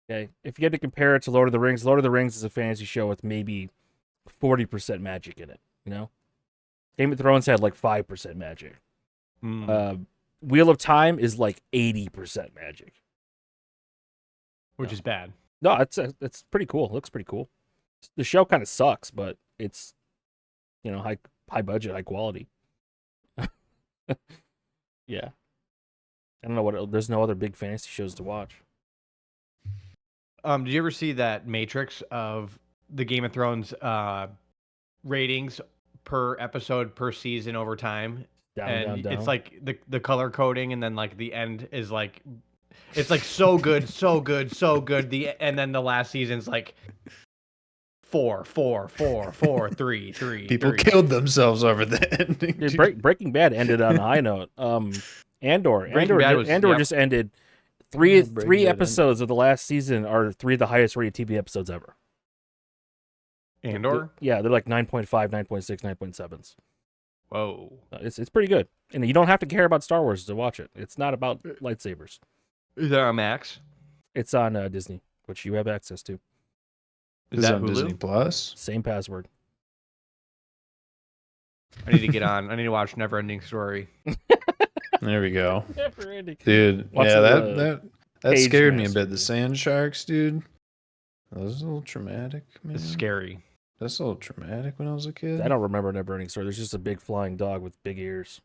Okay, if you had to compare it to Lord of the Rings is a fantasy show with maybe 40% magic in it. Game of Thrones had like 5% magic. Wheel of Time is like 80% magic, Which is bad. No, it's pretty cool. It looks pretty cool. The show kind of sucks, but it's high budget, high quality. Yeah. I don't know what there's no other big fantasy shows to watch. Did you ever see that matrix of the Game of Thrones ratings per episode per season over time? Down. It's like the color coding, and then like the end is like it's like so good, so good, so good. And then the last season's like 4, 4, 4, 4, 3, 3. People 3. killed themselves over the ending. Dude, Breaking Bad ended on a high note. Andor just ended. Three Bad episodes of the last season are 3 of the highest rated TV episodes ever. Andor? Yeah, they're like 9.5, 9.6, 9.7s. Whoa. It's pretty good. And you don't have to care about Star Wars to watch it. It's not about lightsabers. Is that on Max? It's on Disney, which you have access to. Is Is that on Hulu? Disney Plus? Same password. I need to get on. I need to watch Neverending Story. There we go, Never ending. dude. What's yeah, the that Page scared me a Master, bit. The dude? sand sharks, dude. That was a little traumatic, man. It's scary. That's a little traumatic when I was a kid. I don't remember Neverending Story. There's just a big flying dog with big ears.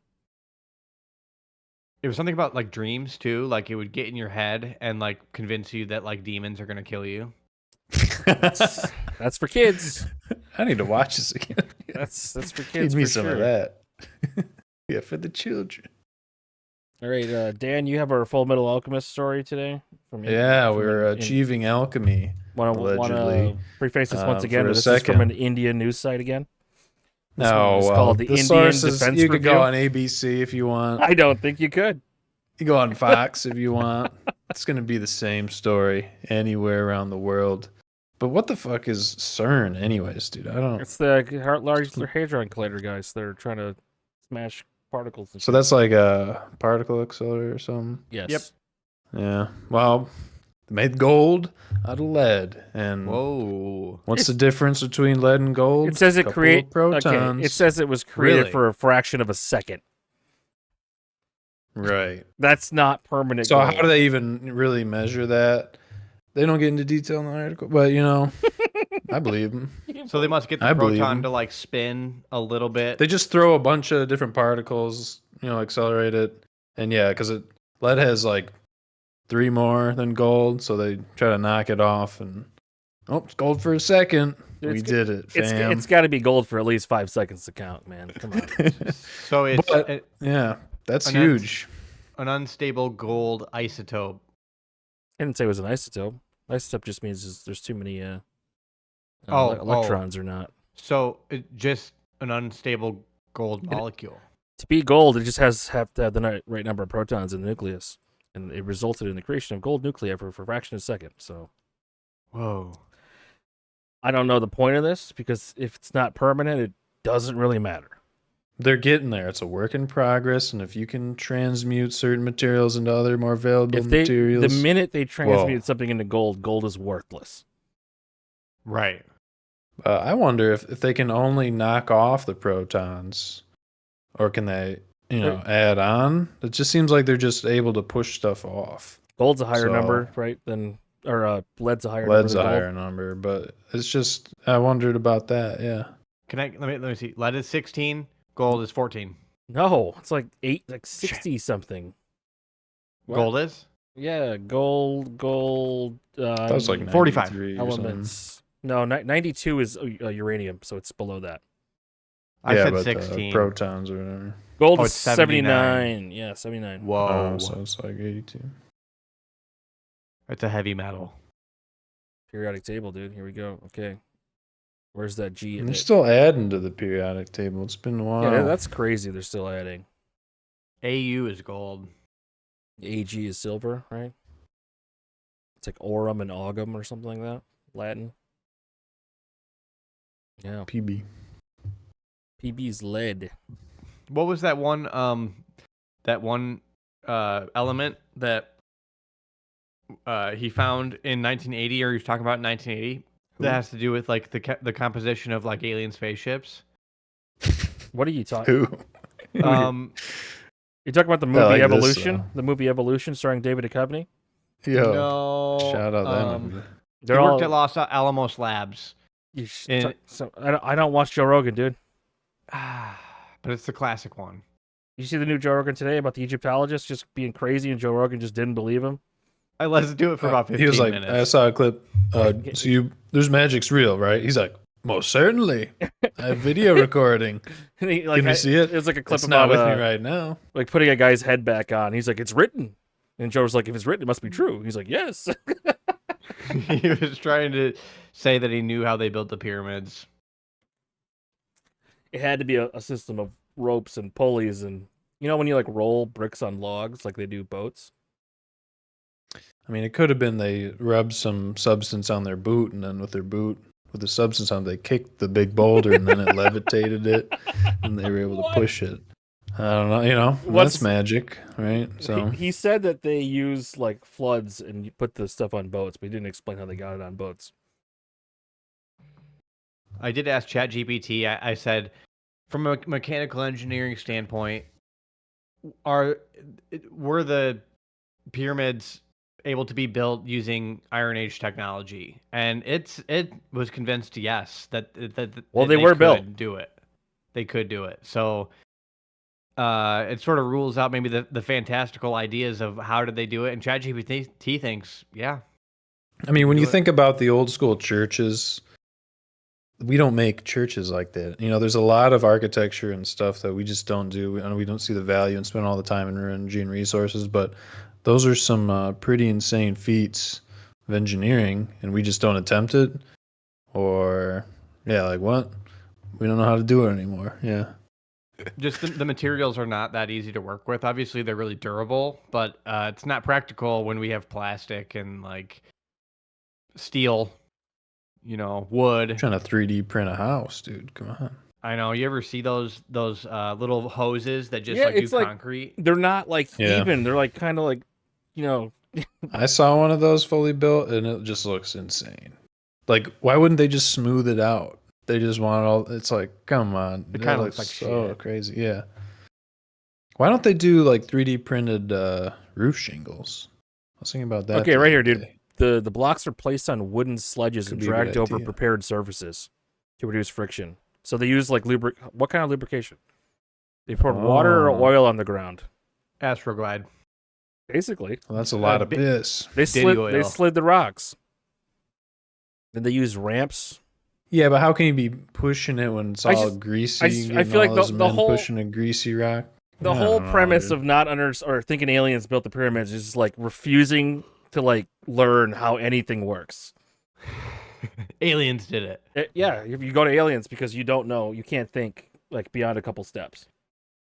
It was something about like dreams too. Like it would get in your head and like convince you that like demons are gonna kill you. That's for kids. I need to watch this again. That's for Give kids. me for some sure. of that. Yeah, for the children. All right, Dan, you have our Full Metal Alchemist story today. Yeah, we're achieving alchemy. Want to allegedly. preface this once again? for a This is from second. an Indian news site again. This one No, is well, called the Indian sources, Defense you could Review. go on ABC if you want. I don't think you could. You go on Fox if you want. It's going to be the same story anywhere around the world. But what the fuck is CERN anyways, dude? I don't... It's the Large Hadron Collider guys. They're trying to smash particles. And So that's like a particle accelerator or something? yes. Yep. Yeah. Well, made gold out of lead. And Whoa. what's the difference between lead and gold? It says it Couple create of protons. Okay, it says it was created Really? for a fraction of a second. Right. That's not permanent. So gold. how do they even really measure that? They don't get into detail in the article, but I believe them. So they must get the I believe proton them. to like spin a little bit. They just throw a bunch of different particles, accelerate it, and because lead has like 3 more than gold, so they try to knock it off, and it's gold for a second. Dude, We did it, fam. It's got to be gold for at least 5 seconds to count, man. Come on. So it's that's an huge. an unstable gold isotope. I didn't say it was an isotope. Isotope just means there's too many electrons or not. So just an unstable gold molecule. To be gold, it just have to have the right number of protons in the nucleus, and it resulted in the creation of gold nuclei for a fraction of a second. So, Whoa. I don't know the point of this because if it's not permanent, it doesn't really matter. They're getting there. It's a work in progress, and if you can transmute certain materials into other more valuable materials, the minute they transmute something into gold is worthless. Right. I wonder if they can only knock off the protons, or can they, add on? It just seems like they're just able to push stuff off. Gold's a higher number, right? Lead's a higher number. Lead's a higher number, but it's just I wondered about that. Yeah. Let me see. Lead is 16. Gold is 14. No, it's like 60 something. What? Gold is? Yeah, gold. That was like 45 elements. No, 92 is uranium, so it's below that. I said but 16. Protons or whatever. Gold Oh, is it's 79. Yeah, 79. Whoa. So it's like 82. It's a heavy metal. Periodic table, dude. Here we go. Okay. Where's that G? And they're still adding to the periodic table. It's been a while. Yeah, that's crazy. They're still adding. AU is gold. AG is silver, right? It's like aurum and augum or something like that. Latin. Yeah. PB. PB's lead. What was that one element that he found in 1980, or he was talking about in 1980? That has to do with like the composition of like alien spaceships. What are you talking? Who? You're talking about the movie like Evolution? The movie Evolution starring David Duchovny? Yo, no. shout out that movie. He worked at Los Alamos Labs. I don't watch Joe Rogan, dude. But it's the classic one. You see the new Joe Rogan today about the Egyptologist just being crazy and Joe Rogan just didn't believe him? Let's do it for about 15 He was like, minutes. I saw a clip. There's magic's real, right? He's like, most certainly. I have video recording. Can we see it? It was like a clip it's about not with me right now. like putting a guy's head back on. He's like, it's written. And Joe was like, if it's written, it must be true. He's like, yes. He was trying to say that he knew how they built the pyramids. It had to be a system of ropes and pulleys, and when you like roll bricks on logs like they do boats. I mean, it could have been they rubbed some substance on their boot, and then with the substance on, they kicked the big boulder, and then it levitated it, and they were able to push it. I don't know. That's magic, right? So he said that they use like floods and you put the stuff on boats, but he didn't explain how they got it on boats. I did ask ChatGPT. I said, from a mechanical engineering standpoint, were the pyramids able to be built using Iron Age technology? And it was convinced yes that they were built. Do it. They could do it. So it sort of rules out maybe the fantastical ideas of how did they do it. And ChatGPT thinks, yeah. I mean, when you think about the old school churches, we don't make churches like that. There's a lot of architecture and stuff that we just don't do. We don't see the value and spend all the time and energy and resources, but those are some pretty insane feats of engineering, and we just don't attempt it. Or, like what? We don't know how to do it anymore. Yeah. Just the materials are not that easy to work with. Obviously, they're really durable, but it's not practical when we have plastic and like steel, wood. I'm trying to 3D print a house, dude. Come on. I know. You ever see those little hoses that just do concrete? They're not like even. They're like kind of like I saw one of those fully built, and it just looks insane. Like, why wouldn't they just smooth it out? They just want all. It's like, come on, It that kinda looks looks like so shit. crazy. Yeah. Why don't they do like 3D printed roof shingles? I was thinking about that. Okay, the right other here, dude. day. The blocks are placed on wooden sledges Could and be a good dragged over idea. prepared surfaces to reduce friction. So they use like what kind of lubrication? They poured water or Oh. oil on the ground. Astroglide. Basically, Well, that's a lot of bi- piss. they Ditty slid oil. the rocks. Then they use ramps. Yeah, but how can you be pushing it when it's I all just- greasy? I just- I getting feel like all the- those the men whole- pushing a greasy rock. The I whole don't know, premise dude. of not or thinking aliens built the pyramids is just like refusing to like learn how anything works. Aliens did it. Yeah, if you go to aliens because you don't know, you can't think like beyond a couple steps.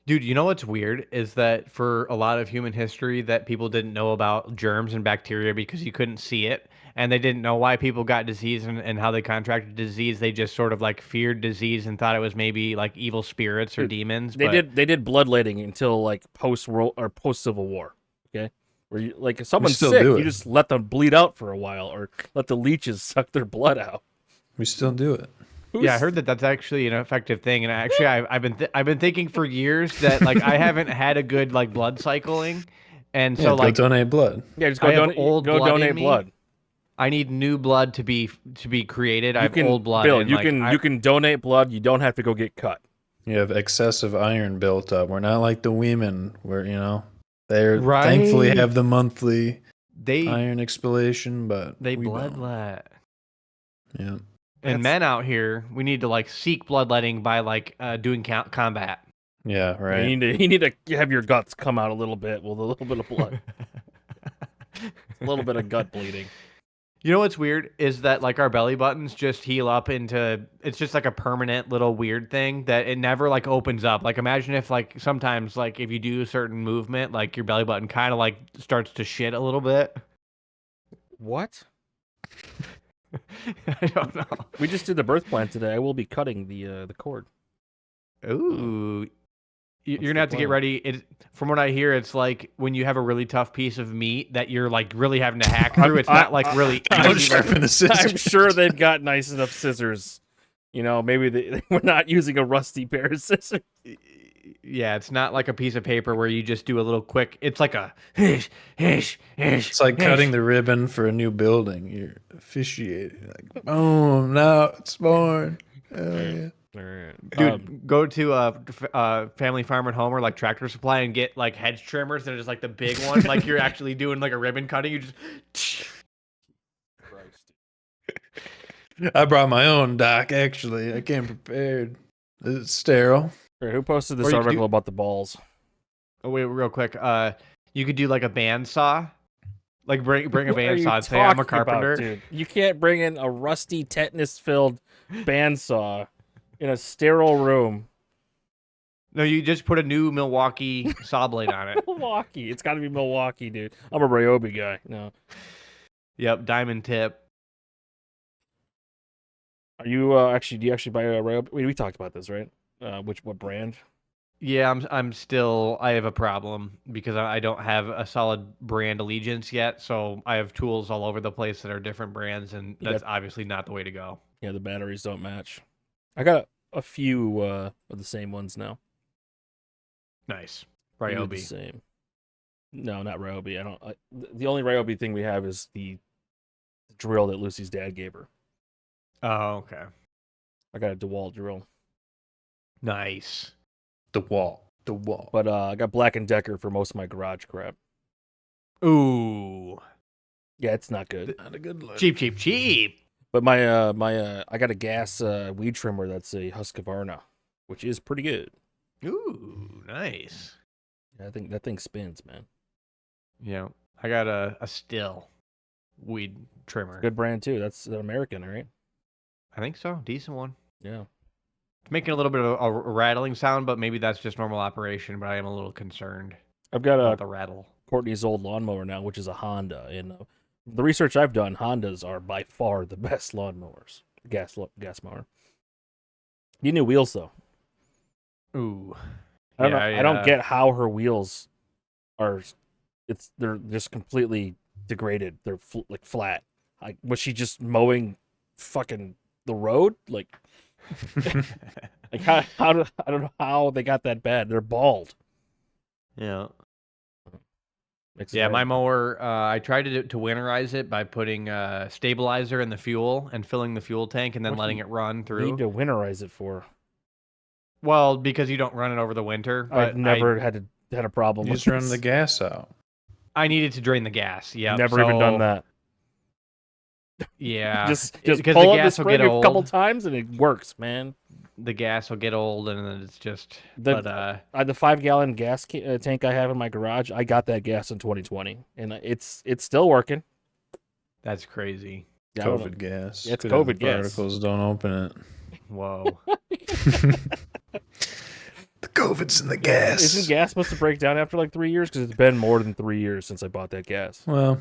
Dude, you know what's weird is that for a lot of human history that people didn't know about germs and bacteria because you couldn't see it, and they didn't know why people got disease and how they contracted disease. They just sort of like feared disease and thought it was maybe like evil spirits or Dude, demons. They did bloodletting until like post Civil War. Okay, where you like if someone's still sick, do you it. just let them bleed out for a while, or let the leeches suck their blood out. We still do it. Yeah, I heard that that's actually an effective thing, and actually, I've been thinking for years that like I haven't had a good like blood cycling, and Yeah, so go like donate blood. Yeah, just go I have donate. old Go blood in donate me. blood. I need new blood to be created. I You have can, old blood. Bill. and, You like, can donate blood. You don't have to go get cut. You have excessive iron built up. We're not like the women where, they Right. thankfully have the monthly they iron explanation, but they we don't. bloodlet. Yeah. And men out here, we need to like seek bloodletting by like doing combat. Yeah, right. You need to have your guts come out a little bit with a little bit of blood, a little bit of gut bleeding. You know what's weird is that like our belly buttons just heal up into it's just like a permanent little weird thing that it never like opens up. Like imagine if like sometimes like if you do a certain movement, like your belly button kind of like starts to shit a little bit. What? I don't know. We just did the birth plan today. I will be cutting the cord. Ooh. You're the gonna have to get plan? ready. From what I hear, it's like when you have a really tough piece of meat that you're like really having to hack through. It's not like really Don't easy. Like, sharpen the scissors. I'm sure they've got nice enough scissors. Maybe they were not using a rusty pair of scissors. yeah, it's not like a piece of paper where you just do a little quick. It's like a hish, hish, hish. It's like hish. cutting the ribbon for a new building. You're officiating. Like, boom, now it's born. Hell yeah. Dude, go to Family Farm and Home or like Tractor Supply and get like hedge trimmers. They're just like the big ones. Like you're actually doing like a ribbon cutting. You just. I brought my own, Doc, actually. I came prepared. It's sterile. Right, who posted Or this you could article do- about the balls? Oh wait, real quick. You could do like a bandsaw. Like bring a What are you bandsaw and say I'm a talking about, carpenter. dude? You can't bring in a rusty, tetanus-filled bandsaw in a sterile room. No, you just put a new Milwaukee saw blade on it. Milwaukee. It's got to be Milwaukee, dude. I'm a Ryobi guy. No. Yep, diamond tip. Are you do you actually buy a Ryobi? We talked about this, right? What brand? Yeah, I have a problem because I don't have a solid brand allegiance yet. So I have tools all over the place that are different brands, and that's obviously not the way to go. Yeah, the batteries don't match. I got a few of the same ones now. Nice. They're the Ryobi. same. No, not Ryobi. The only Ryobi thing we have is the drill that Lucy's dad gave her. Oh, okay. I got a DeWalt drill. Nice. The wall. But I got Black & Decker for most of my garage crap. Ooh. Yeah, it's not good. Not a good look. Cheap. But my I got a gas weed trimmer that's a Husqvarna, which is pretty good. Ooh, nice. Yeah, I think that thing spins, man. Yeah, I got a still weed trimmer. Good brand too. That's an American, right? I think so. Decent one. Yeah. It's making a little bit of a rattling sound, but maybe that's just normal operation. But I am a little concerned I've got about the rattle. Courtney's old lawnmower now, which is a Honda, and the research I've done, Hondas are by far the best lawnmowers. Gas mower. You need wheels though. Ooh. I don't know. I don't get how her wheels are. They're just completely degraded. They're like flat. Like, was she just mowing fucking the road? Like, like how do, I don't know how they got that bad. They're bald. Yeah. Makes it Yeah, my hard. mower, I tried to winterize it by putting stabilizer in the fuel and filling the fuel tank and then What do letting you it run need through. to winterize it for. Well, because you don't run it over the winter. But I've never had a problem You with just run this. the gas out. I needed to drain the gas. Yeah. Never even done that. Yeah. Just because pull the up the gas will spring get a couple old. times and it works, man. The gas will get old and then it's just. The but 5-gallon gas tank I have in my garage, I got that gas in 2020, and it's still working. that's crazy. Yeah, I don't know. COVID gas. It's Could have COVID gas. particles. Don't open it. Whoa. The COVID's in the gas. Isn't gas supposed to break down after like 3 years? Because it's been more than 3 years since I bought that gas. Well,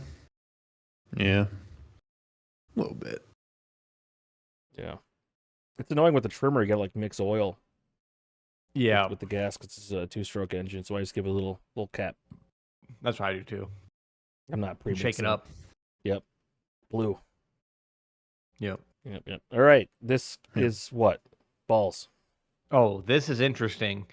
yeah, a little bit. Yeah, it's annoying with the trimmer. You gotta like mix oil Yeah. with the gas because it's a 2-stroke engine. So I just give it a little cap. That's what I do too. I'm not pre Shake it up. Blue. Yep. Yep. All right, this is what balls. Oh, this is interesting.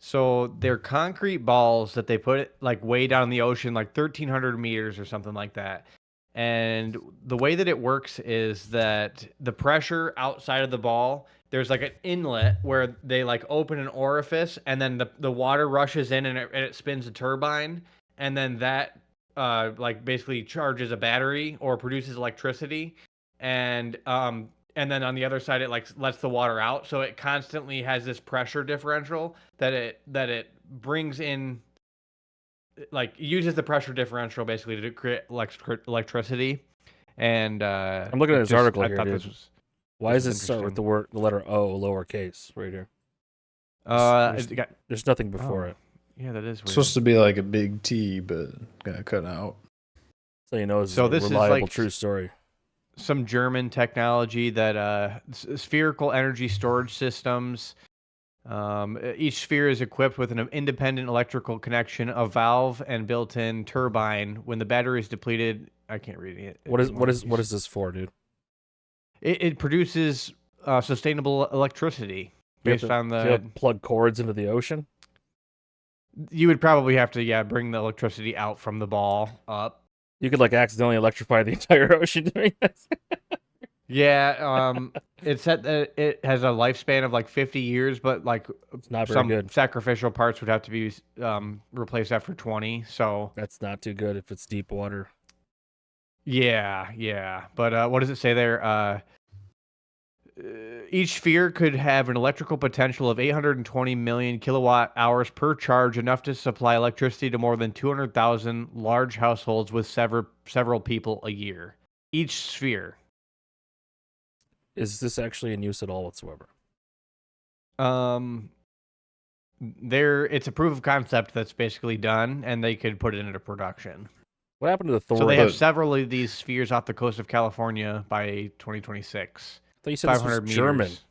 So they're concrete balls that they put like way down in the ocean, like 1,300 meters or something like that. And the way that it works is that the pressure outside of the ball, there's like an inlet where they like open an orifice and then the water rushes in and it spins a turbine. And then that like basically charges a battery or produces electricity. And then on the other side it like lets the water out, so it constantly has this pressure differential that it brings in, like uses the pressure differential basically to create electricity. And I'm looking at this article I here, thought dude. this was Why this does is it start with interesting. the letter O lowercase right here? There's nothing before it, yeah, that is It's weird. supposed to be like a big T, but got cut out. so you know it's So a this is reliable like true story. some German technology that spherical energy storage systems. Each sphere is equipped with an independent electrical connection, a valve, and built-in turbine. When the battery is depleted, I can't read it. What anymore. is this for, dude? It produces sustainable electricity You have based to- on do you have the. to plug cords into the ocean. You would probably have to bring the electricity out from the ball up. You could like accidentally electrify the entire ocean doing this. Yeah, it's said that it has a lifespan of like 50 years, but like It's not very some good. sacrificial parts would have to be replaced after 20. So That's not too good if it's deep water. yeah. But what does it say there? Each sphere could have an electrical potential of 820 million kilowatt hours per charge, enough to supply electricity to more than 200,000 large households with several people a year. Each sphere. Is this actually in use at all whatsoever? It's a proof of concept that's basically done, and they could put it into production. What happened to the Thor? So they have several of these spheres off the coast of California by 2026. I thought you said this was 500 German. meters.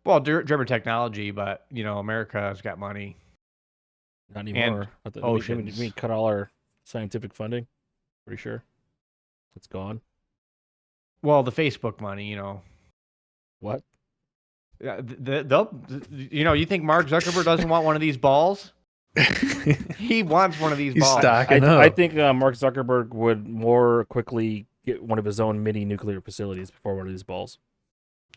Well, German technology, but America's got money. Not anymore. oceans. We cut all our scientific funding. Pretty sure it's gone. Well, the Facebook money, What? Yeah, you think Mark Zuckerberg doesn't want one of these balls? He wants one of these He's balls. stocking up. I think Mark Zuckerberg would more quickly get one of his own mini nuclear facilities before one of these balls.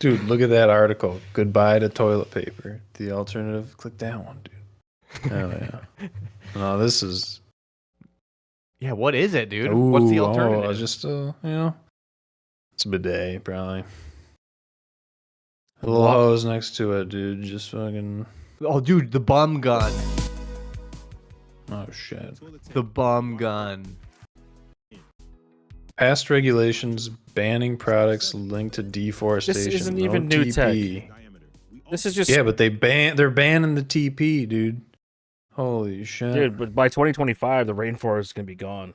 Dude, look at that article. Goodbye to toilet paper. The alternative. Click that one, dude. Oh yeah. No, this is. Yeah, what is it, dude? What's the alternative? Just it's a bidet, probably. A little hose next to it, dude. Just fucking. Oh, dude, the bum gun. Oh shit. The bum gun. Past regulations banning products linked to deforestation. This isn't No even new TP. tech. This is just Yeah, but they're banning the TP, dude. Holy shit. dude. But by 2025, the rainforest is gonna be gone.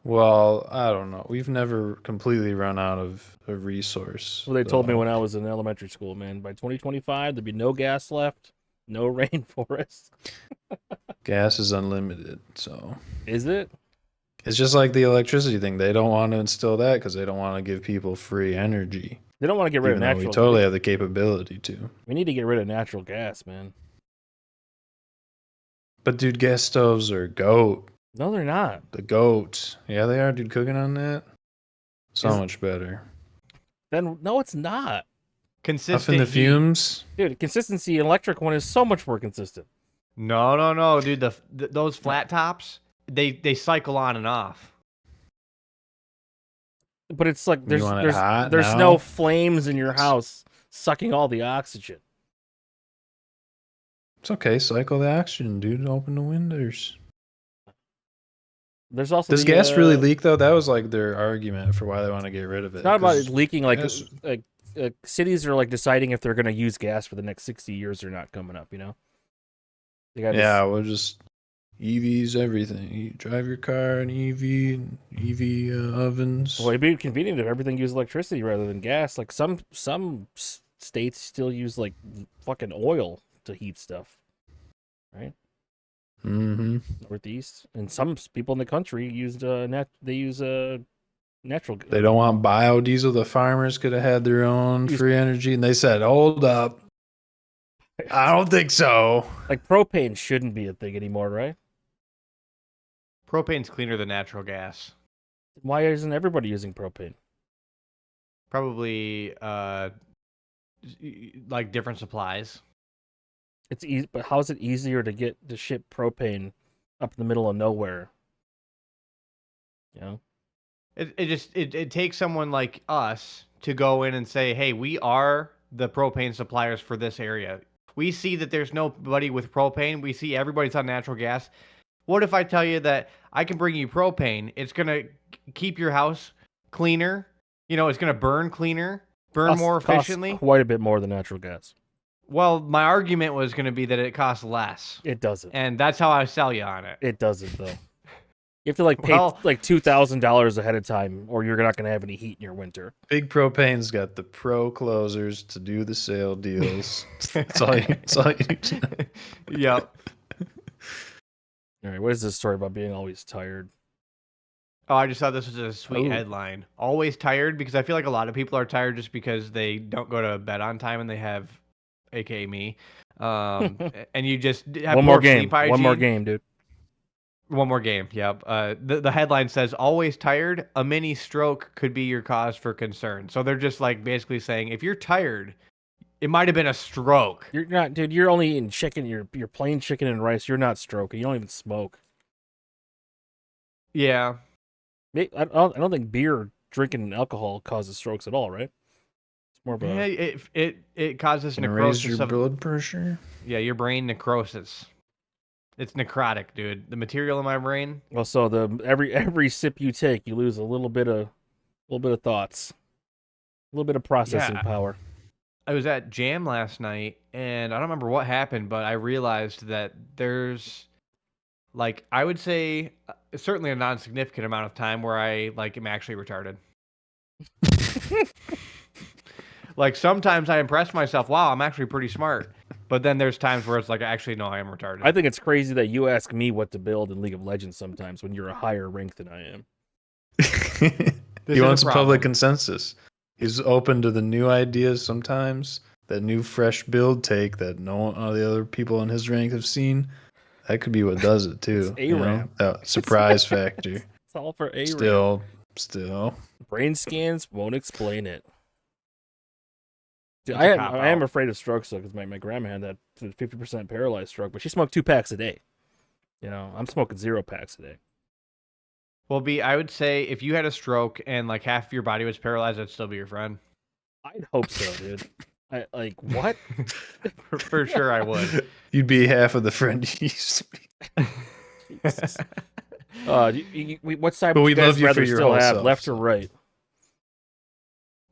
Well, I don't know. We've never completely run out of a resource. Well, they told me though. when I was in elementary school, man. By 2025, there'd be no gas left, no rainforest. Gas is unlimited, so Is it? It's just like the electricity thing. They don't want to instill that because they don't want to give people free energy. They don't want to get rid Even of though natural. we totally have the capability to. We need to get rid of natural gas, man. But dude, gas stoves are goat. No, they're not. The goat. Yeah, they are, dude. Cooking on that, so Is- much better. Then no, it's not. Consistent Up in the heat. fumes. Dude, consistency electric one is so much more consistent. No, dude. Those flat tops, they cycle on and off. But it's like You want it hot there's now? no flames in your house sucking all the oxygen. It's okay. Cycle the oxygen, dude. Open the windows. There's also Does the, gas really leak though? That was like their argument for why they want to get rid of it. It's not about 'cause it leaking. Like gas- cities are like deciding if they're going to use gas for the next 60 years or not coming up. You know. They got yeah, we'll just EVs, everything. You drive your car an EV, and EV ovens. Well, it'd be convenient if everything used electricity rather than gas. Like some states still use like fucking oil to heat stuff, right? Mm-hmm. Northeast, and some people in the country used natural. They don't want biodiesel. The farmers could have had their own free energy, and they said, "Hold up, I don't think so." Like propane shouldn't be a thing anymore, right? Propane's cleaner than natural gas. Why isn't everybody using propane? Probably like different supplies. It's easy, but how is it easier to get to ship propane up in the middle of nowhere? You know, It takes someone like us to go in and say, hey, we are the propane suppliers for this area. We see that there's nobody with propane. We see everybody's on natural gas. What if I tell you that I can bring you propane? It's going to keep your house cleaner. You know, it's going to burn cleaner, burn more efficiently. Costs quite a bit more than natural gas. Well, my argument was going to be that it costs less. It doesn't. And that's how I sell you on it. It doesn't, though. You have to like pay like $2,000 ahead of time, or you're not going to have any heat in your winter. Big Propane's got the pro closers to do the sale deals. That's all you need to know. Yep. All right, what is this story about being always tired? Oh, I just thought this was a sweet headline. Always tired, because I feel like a lot of people are tired just because they don't go to bed on time and they have, aka me, and you just have One more poor game. sleep hygiene. One more game, dude. One more game. Yep. The headline says, "Always tired. A mini stroke could be your cause for concern." So they're just like basically saying, if you're tired, it might have been a stroke. You're not, dude. You're only eating chicken. You're plain chicken and rice. You're not stroking. You don't even smoke. Yeah. I don't think beer, drinking, and alcohol causes strokes at all, right? It's more of a Yeah. It causes Can raise your necrosis of blood pressure. Yeah, your brain necrosis. It's necrotic, dude. The material in my brain. well. So every sip you take, you lose a little bit of thoughts, a little bit of processing Yeah. power. I was at Jam last night, and I don't remember what happened, but I realized that there's, like, I would say certainly a non-significant amount of time where I like am actually retarded. Like sometimes I impress myself, wow, I'm actually pretty smart. But then there's times where it's like, actually, no, I am retarded. I think it's crazy that you ask me what to build in League of Legends sometimes when you're a higher rank than I am. He wants public consensus. He's open to the new ideas sometimes. That new fresh build take that no the other people in his rank have seen. That could be what does it too. It's A-rank. That surprise factor. It's all for A. Still. Brain scans won't explain it. Dude, It's a I am cop-out. afraid of strokes though, because my grandma had that 50% paralyzed stroke, but she smoked 2 packs a day. You know, I'm smoking 0 packs a day. Well, I would say if you had a stroke and like half of your body was paralyzed, I'd still be your friend. I'd hope so, dude. I like what? For sure, I would. You'd be half of the friend you used to be. What side But would we you guys love you for rather your still whole have, self, left so. or right?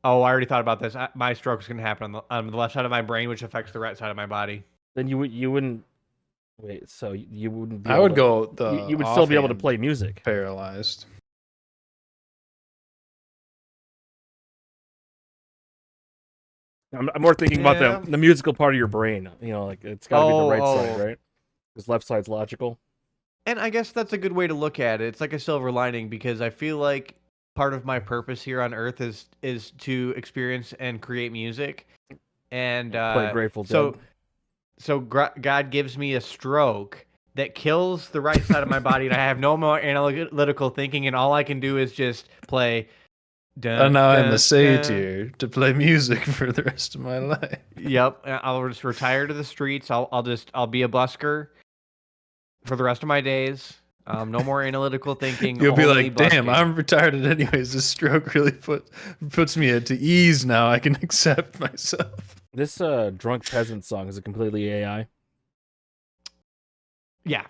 Oh, I already thought about this. My stroke is going to happen on the left side of my brain, which affects the right side of my body. Then you wouldn't. Wait, so you wouldn't be I able would to- go the You would still be able to offhand play music. paralyzed. I'm more thinking about Yeah. the musical part of your brain. You know, like it's got to be the right side, Oh. right? Because left side's logical. And I guess that's a good way to look at it. It's like a silver lining because I feel like part of my purpose here on Earth is to experience and create music. And Play Grateful Dead. so God gives me a stroke that kills the right side of my body, and I have no more analytical thinking, and all I can do is just play. And now I'm the satyr to play music for the rest of my life. Yep, I'll just retire to the streets. I'll be a busker for the rest of my days. No more analytical thinking. You'll be only like, damn, busking. I'm retarded anyways. This stroke really puts me at ease now. I can accept myself. This drunk peasant song is it completely AI? Yeah.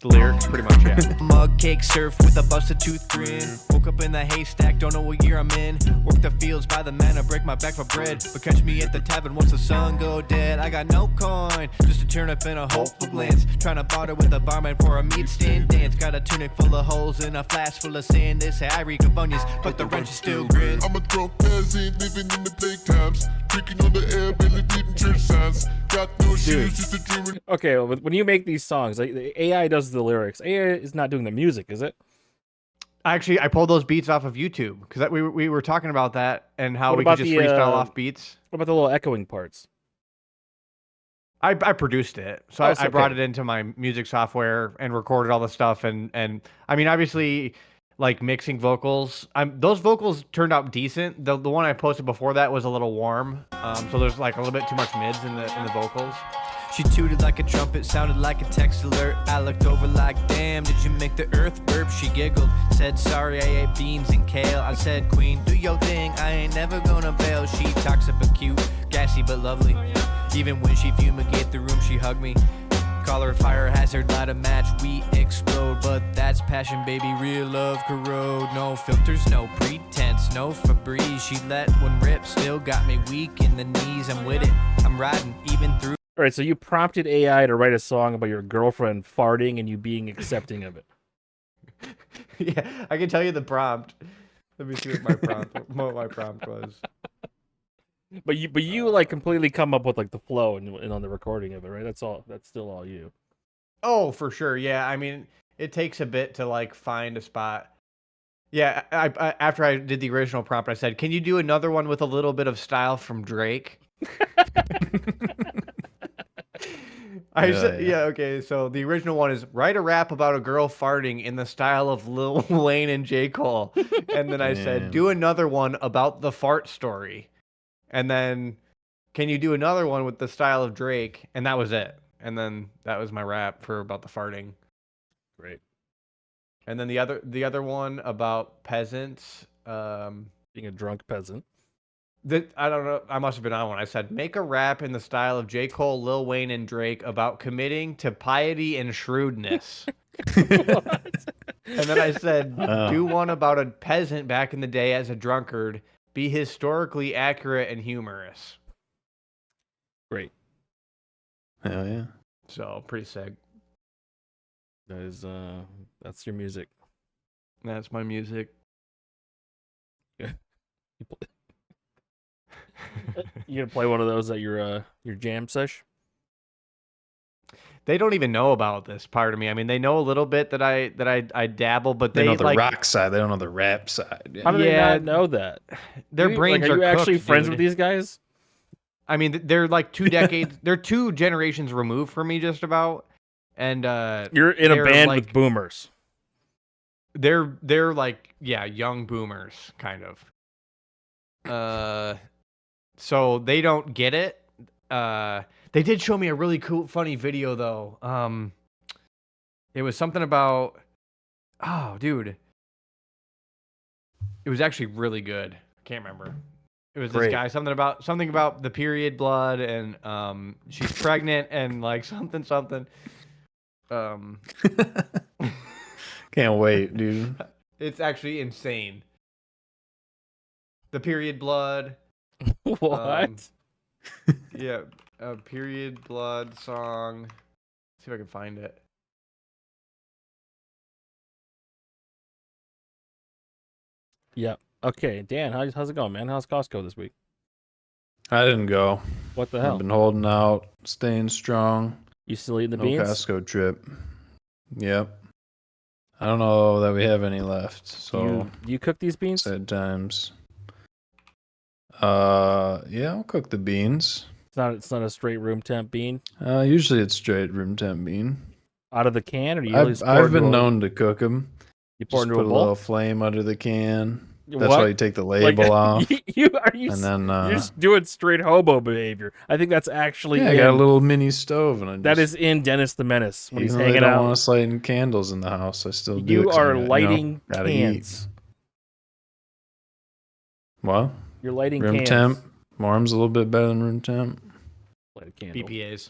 The lyrics, pretty much, yeah. Mug cake, surf with a busted tooth grin. Woke up in the haystack, don't know what year I'm in. Work the fields by the manna, break my back for bread. But catch me at the tavern once the sun go dead. I got no coin, just a turnip and a hopeful glance. Trying to barter with the barman for a meat stand dance. Got a tunic full of holes and a flask full of sand. They say I reek of onions, but the wrench is still grin. I'm a drunk peasant living in the playtimes. Drinking on the air, barely reading church signs. Got no shoes, just a dream. Okay, well, when you make these songs, like, the AI does the lyrics. AI is not doing the music, is it? Actually, I pulled those beats off of YouTube because we were talking about that and how What we could about just the, freestyle off beats. What about the little echoing parts? I produced it, so I brought it into my music software and recorded all the stuff. And I mean, obviously, like mixing vocals, those vocals turned out decent. The one I posted before that was a little warm, so there's like a little bit too much mids in the vocals. She tooted like a trumpet, sounded like a text alert. I looked over like, damn, did you make the earth burp? She giggled, said, sorry, I ate beans and kale. I said, queen, do your thing, I ain't never gonna bail. She talks up a cute, gassy but lovely. Even when she fumigate the room, she hugged me. Call her fire hazard, light a match, we explode. But that's passion, baby, real love corrode. No filters, no pretense, no Febreze. She let one rip, still got me weak in the knees. I'm with it, I'm riding even through. All right, so you prompted AI to write a song about your girlfriend farting and you being accepting of it. Yeah, I can tell you the prompt. Let me see what my prompt was. But you like completely come up with like the flow and on the recording of it, right? That's still all you. Oh, for sure. Yeah, I mean, it takes a bit to like find a spot. Yeah, I after I did the original prompt, I said, "Can you do another one with a little bit of style from Drake?" Yeah, okay. So the original one is write a rap about a girl farting in the style of Lil Wayne and J. Cole, and then I said, do another one about the fart story, and then can you do another one with the style of Drake? And that was it. And then that was my rap for about the farting. Great. And then the other one about peasants, being a drunk peasant. I don't know. I must have been on one. I said, make a rap in the style of J. Cole, Lil Wayne, and Drake about committing to piety and shrewdness. And then I said, do one about a peasant back in the day as a drunkard. Be historically accurate and humorous. Great. Hell yeah. So, pretty sick. That is, that's your music. That's my music. You gonna play one of those at your jam sesh? They don't even know about this part of me. I mean, they know a little bit that I dabble, but They know the like, rock side. They don't know the rap side. How do they not know that? Their brains are you actually cooked, friends dude. with these guys? I mean, they're like 2 decades. They're 2 generations removed from me, just about. And you're in a band like, with boomers. They're like, yeah, young boomers, kind of. So they don't get it. They did show me a really cool, funny video though. It was something about, oh, dude, it was actually really good. Can't remember. It was this guy, something about the period blood, and she's pregnant, and like something. Can't wait, dude. It's actually insane. The period blood. What? Yeah, a period blood song. Let's see if I can find it. Yeah. Okay, Dan, how's it going, man? How's Costco this week? I didn't go. What the hell? I've been holding out, staying strong. You still eating the no beans? Costco trip. Yep. I don't know that we have any left. So Do you cook these beans? sad times. Yeah, I'll cook the beans. It's not a straight room temp bean Usually it's straight room temp bean. out of the can, or do you just pour I've into been a- known to cook them. You pour Just into put a a bowl. little flame under the can. That's What? why you take the label off. You're just doing straight hobo behavior. I think that's actually I got a little mini stove, and I that is in Dennis the Menace when he's even though hanging I don't out. want us lighting candles in the house, I still do. You it 'cause I are got, lighting gotta cans. Eat. What? You're lighting room cans. temp. Warm's a little bit better than room temp. Light a candle. BPAs.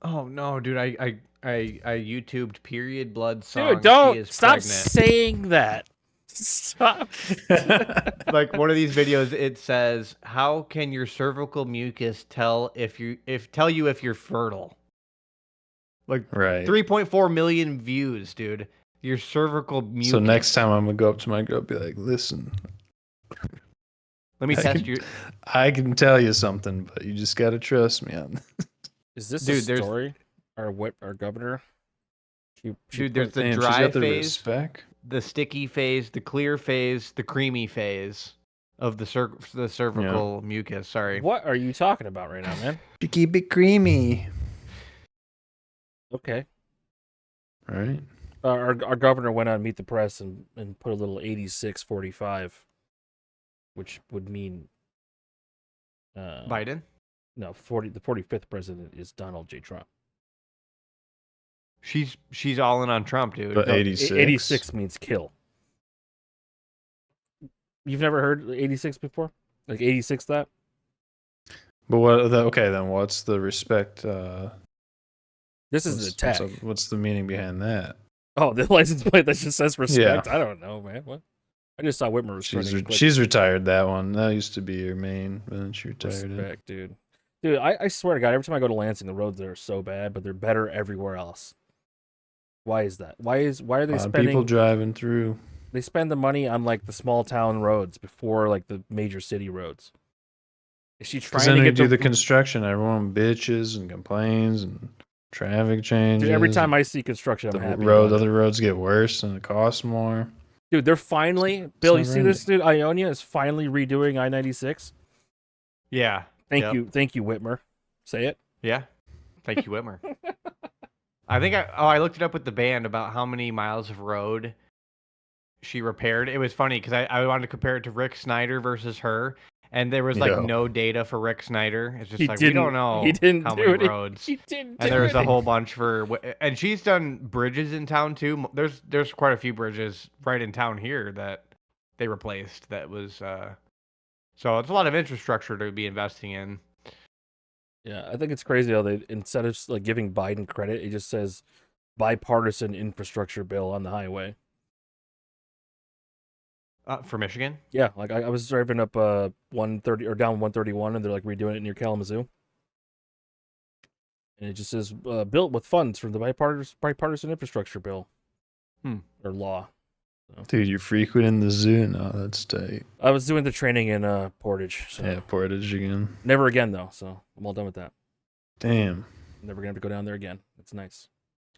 Oh no, dude! I YouTubed period blood song. Dude, don't She is stop pregnant. saying that. Stop. Like one of these videos, it says, "How can your cervical mucus tell if you're fertile?" Like Right. 3.4 million views, dude. Your cervical mucus. So next time I'm gonna go up to my girl, and be like, "Listen, let me test you. I can tell you something, but you just gotta trust me on this." Is this Dude, a story? Our governor? Dude, there's the Damn, she's dry got the phase, respect. the sticky phase, the clear phase, the creamy phase of the cervical mucus. Sorry. What are you talking about right now, man? To keep it creamy. Okay. All right. Our governor went on Meet the Press and put a little 86-45, which would mean Biden? No, the 45th president is Donald J. Trump. She's all in on Trump, dude. But No, 86. 86 means kill. You've never heard 86 before? Like 86 that? But what? Okay, then what's the respect? This is an attack. What's the meaning behind that? Oh, the license plate that just says respect? Yeah. I don't know, man. What? I just saw Whitmer was She's retired that one. That used to be her main, but then she retired respect, it. dude. Dude, I swear to God, every time I go to Lansing, the roads there are so bad, but they're better everywhere else. Why is that? Why are they spending people driving through? They spend the money on like the small town roads before like the major city roads. Is she trying Then to they get do the construction. Everyone bitches and complains and traffic changes. Dude, every time I see construction, I'm happy. Other roads get worse and it costs more. Dude, they're finally Bill. You see this, dude? Ionia is finally redoing I-96. Yeah. Thank you, Whitmer. Say it. Yeah. Thank you, Whitmer. I think I looked it up with the band about how many miles of road she repaired. It was funny because I wanted to compare it to Rick Snyder versus her, and there was like no data for Rick Snyder. It's just we don't know how many roads. He didn't. And there was a whole bunch and she's done bridges in town too. There's quite a few bridges right in town here that they replaced. That was so it's a lot of infrastructure to be investing in. Yeah, I think it's crazy how they, instead of like giving Biden credit, it just says bipartisan infrastructure bill on the highway. For Michigan? Yeah, like I was driving up 130 or down 131, and they're like redoing it near Kalamazoo, and it just says built with funds from the bipartisan infrastructure bill or law. So. Dude, you're frequenting the zoo now. That's tight. I was doing the training in Portage. So. Yeah, Portage again. Never again though, so I'm all done with that. Damn. Never gonna have to go down there again. It's nice.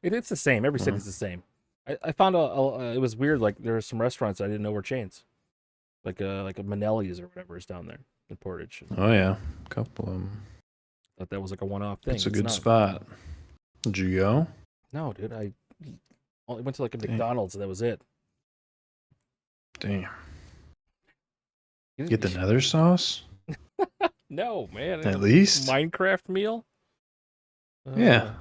It's the same. Every city's the same. I found it was weird. Like there were some restaurants I didn't know were chains, like a Manelli's or whatever is down there in Portage. Oh yeah, a couple of them. Thought that was like a one-off thing. It's a good spot. Did you go? No, dude. I only went to like a McDonald's and that was it. Damn. Get the nether sauce? No, man. At least Minecraft meal. Yeah.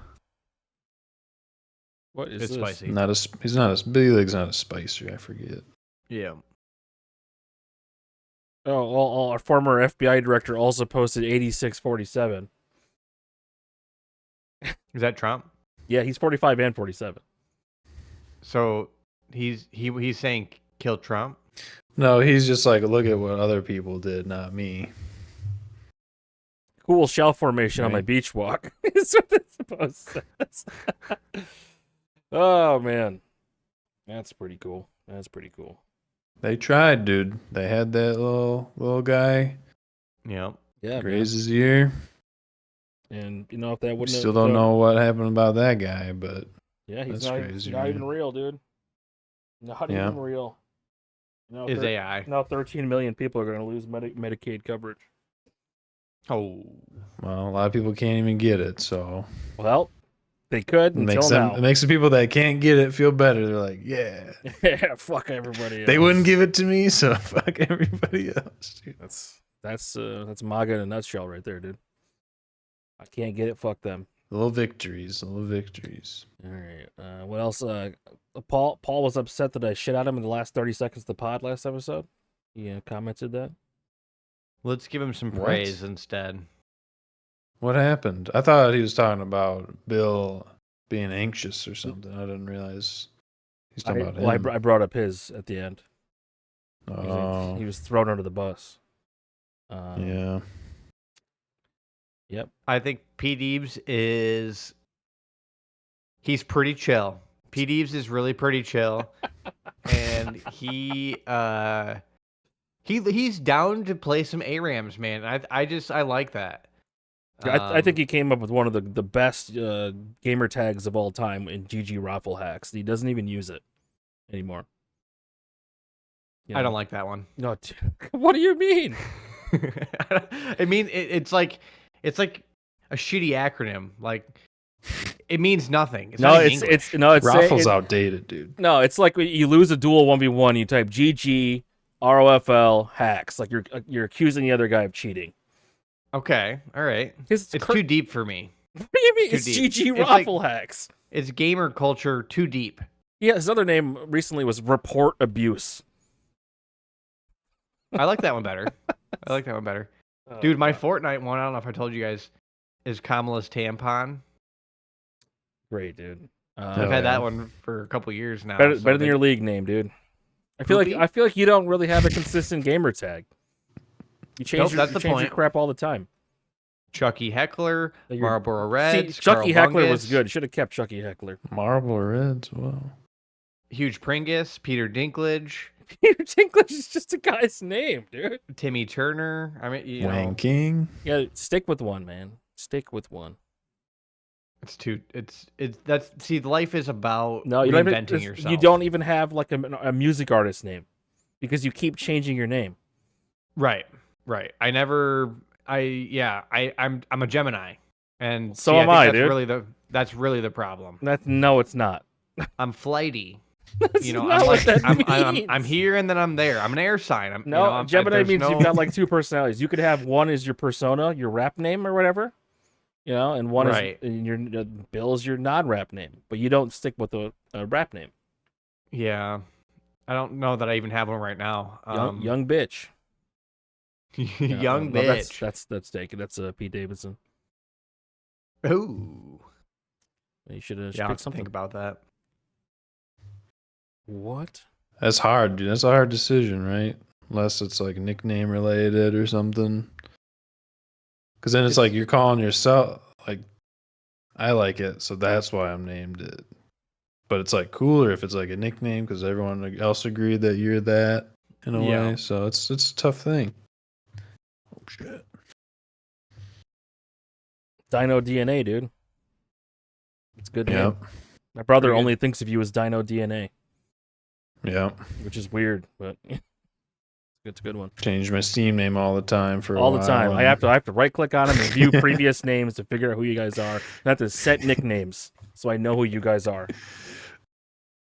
What is it's this? spicy? He's not a Billy Leg's not a spicer. I forget. Yeah. Oh, our former FBI director also posted 86-47. Is that Trump? Yeah, he's 45 and 47. So he's saying kill Trump? No, he's just like, look at what other people did, not me. Cool shell formation on my beach walk. Is what this post says. Oh man, that's pretty cool. That's pretty cool. They tried, dude. They had that little guy. Yeah. Yeah. Graze his ear. And you know, if that We wouldn't still don't know what happened about that guy, but yeah, he's that's crazy. not man. even real, dude. Not Yeah. even real. No, Is AI. Now 13 million people are going to lose Medicaid coverage. Oh. Well, a lot of people can't even get it, so Well, they could until now. it makes the people that can't get it feel better. They're like, yeah, Yeah, fuck everybody else. they wouldn't give it to me, so fuck everybody else. Dude. That's MAGA in a nutshell right there, dude. I can't get it. Fuck them. Little victories. All right. What else? Paul was upset that I shit on him in the last 30 seconds of the pod last episode. He commented that. Let's give him some What? praise instead. What happened? I thought he was talking about Bill being anxious or something. I didn't realize he's talking about him. I brought up his at the end. Oh, He was thrown under the bus. yeah. Yep. I think P. Deebs he's pretty chill. P. Deebs is really pretty chill. And he's down to play some ARAMs, man. I like that. I think he came up with one of the best gamer tags of all time in GG Raffle Hacks. He doesn't even use it anymore. I don't like that one. No, what do you mean? I mean, it's like a shitty acronym. Like, it means nothing. It's not in English. Raffle's outdated, dude. No, it's like when you lose a duel 1v1, you type GG ROFL hacks, like you're accusing the other guy of cheating. Okay, all right. It's too deep for me. What do you mean? Too It's deep. GG It's Raffle Hacks. It's gamer culture too deep. Yeah, his other name recently was Report Abuse. I like that one better. Dude, my Fortnite one, I don't know if I told you guys, is Kamala's tampon. Great, dude. I've had that one for a couple years now. Better than your league name, dude. I feel like you don't really have a consistent gamer tag. You change your crap all the time. Chucky Heckler, Marlboro Reds. See, Chucky Carl Heckler Bungus, was good. Should have kept Chucky Heckler. Marlboro Reds, wow. Huge Pringus, Peter Dinklage. Peter Dinklage is just a guy's name, dude. Timmy Turner. I mean, you Wang know, King. Yeah, stick with one, man. Stick with one. See, life is about you reinventing yourself. You don't even have like a music artist name because you keep changing your name. Right. I'm a Gemini, and so am I, dude. That's really the problem. No, it's not. I'm flighty. That's not what that means. I'm here and then I'm there. I'm an air sign. Gemini means you've got like two personalities. You could have one is your persona, your rap name or whatever, and one is your Bill is your non-rap name, but you don't stick with a rap name. Yeah, I don't know that I even have one right now. Young bitch. Young bitch. That's taken. That's Pete Davidson. Ooh. You should have picked something. Think about that. What? That's hard, dude. That's a hard decision, right? Unless it's like nickname related or something. Because then it's like you're calling yourself, like, I like it, so that's why I'm named it. But it's like cooler if it's like a nickname because everyone else agreed that you're that in a way. So it's a tough thing. Oh shit. Dino DNA, dude. It's good name. Yep. My brother only thinks of you as Dino DNA. Yeah. Which is weird, but it's a good one. Change my Steam name all the time for all a while. The time. I have to right click on them and view previous names to figure out who you guys are. I have to set nicknames so I know who you guys are.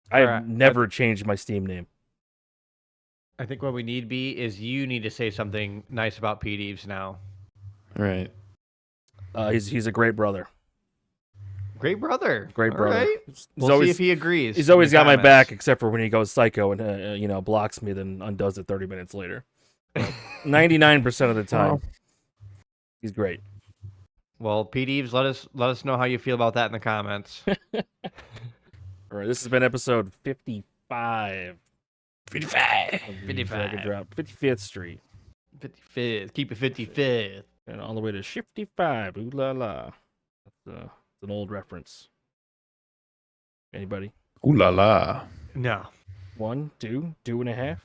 I have never changed my Steam name. I think what we need is you need to say something nice about Pete Eves now. Right. He's a great brother. Great brother. Great brother. Right. We'll see if he agrees. He's always got my back, except for when he goes psycho and blocks me, then undoes it 30 minutes later. 99% of the time, he's great. Well, Pete Eves, let us know how you feel about that in the comments. All right, this has been episode 55. 55. 55th Street. 55th. Keep it 55th. And all the way to 55. Ooh la la. That's an old reference. Anybody? Ooh la la. No. 1, 2, 2.5.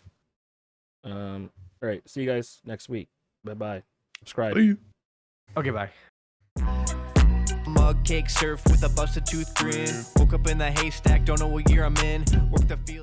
All right. See you guys next week. Bye bye. Subscribe. Bye. Okay, bye. mug cake, surf with a busted tooth grin. Woke up in the haystack, don't know what year I'm in. Work the fields.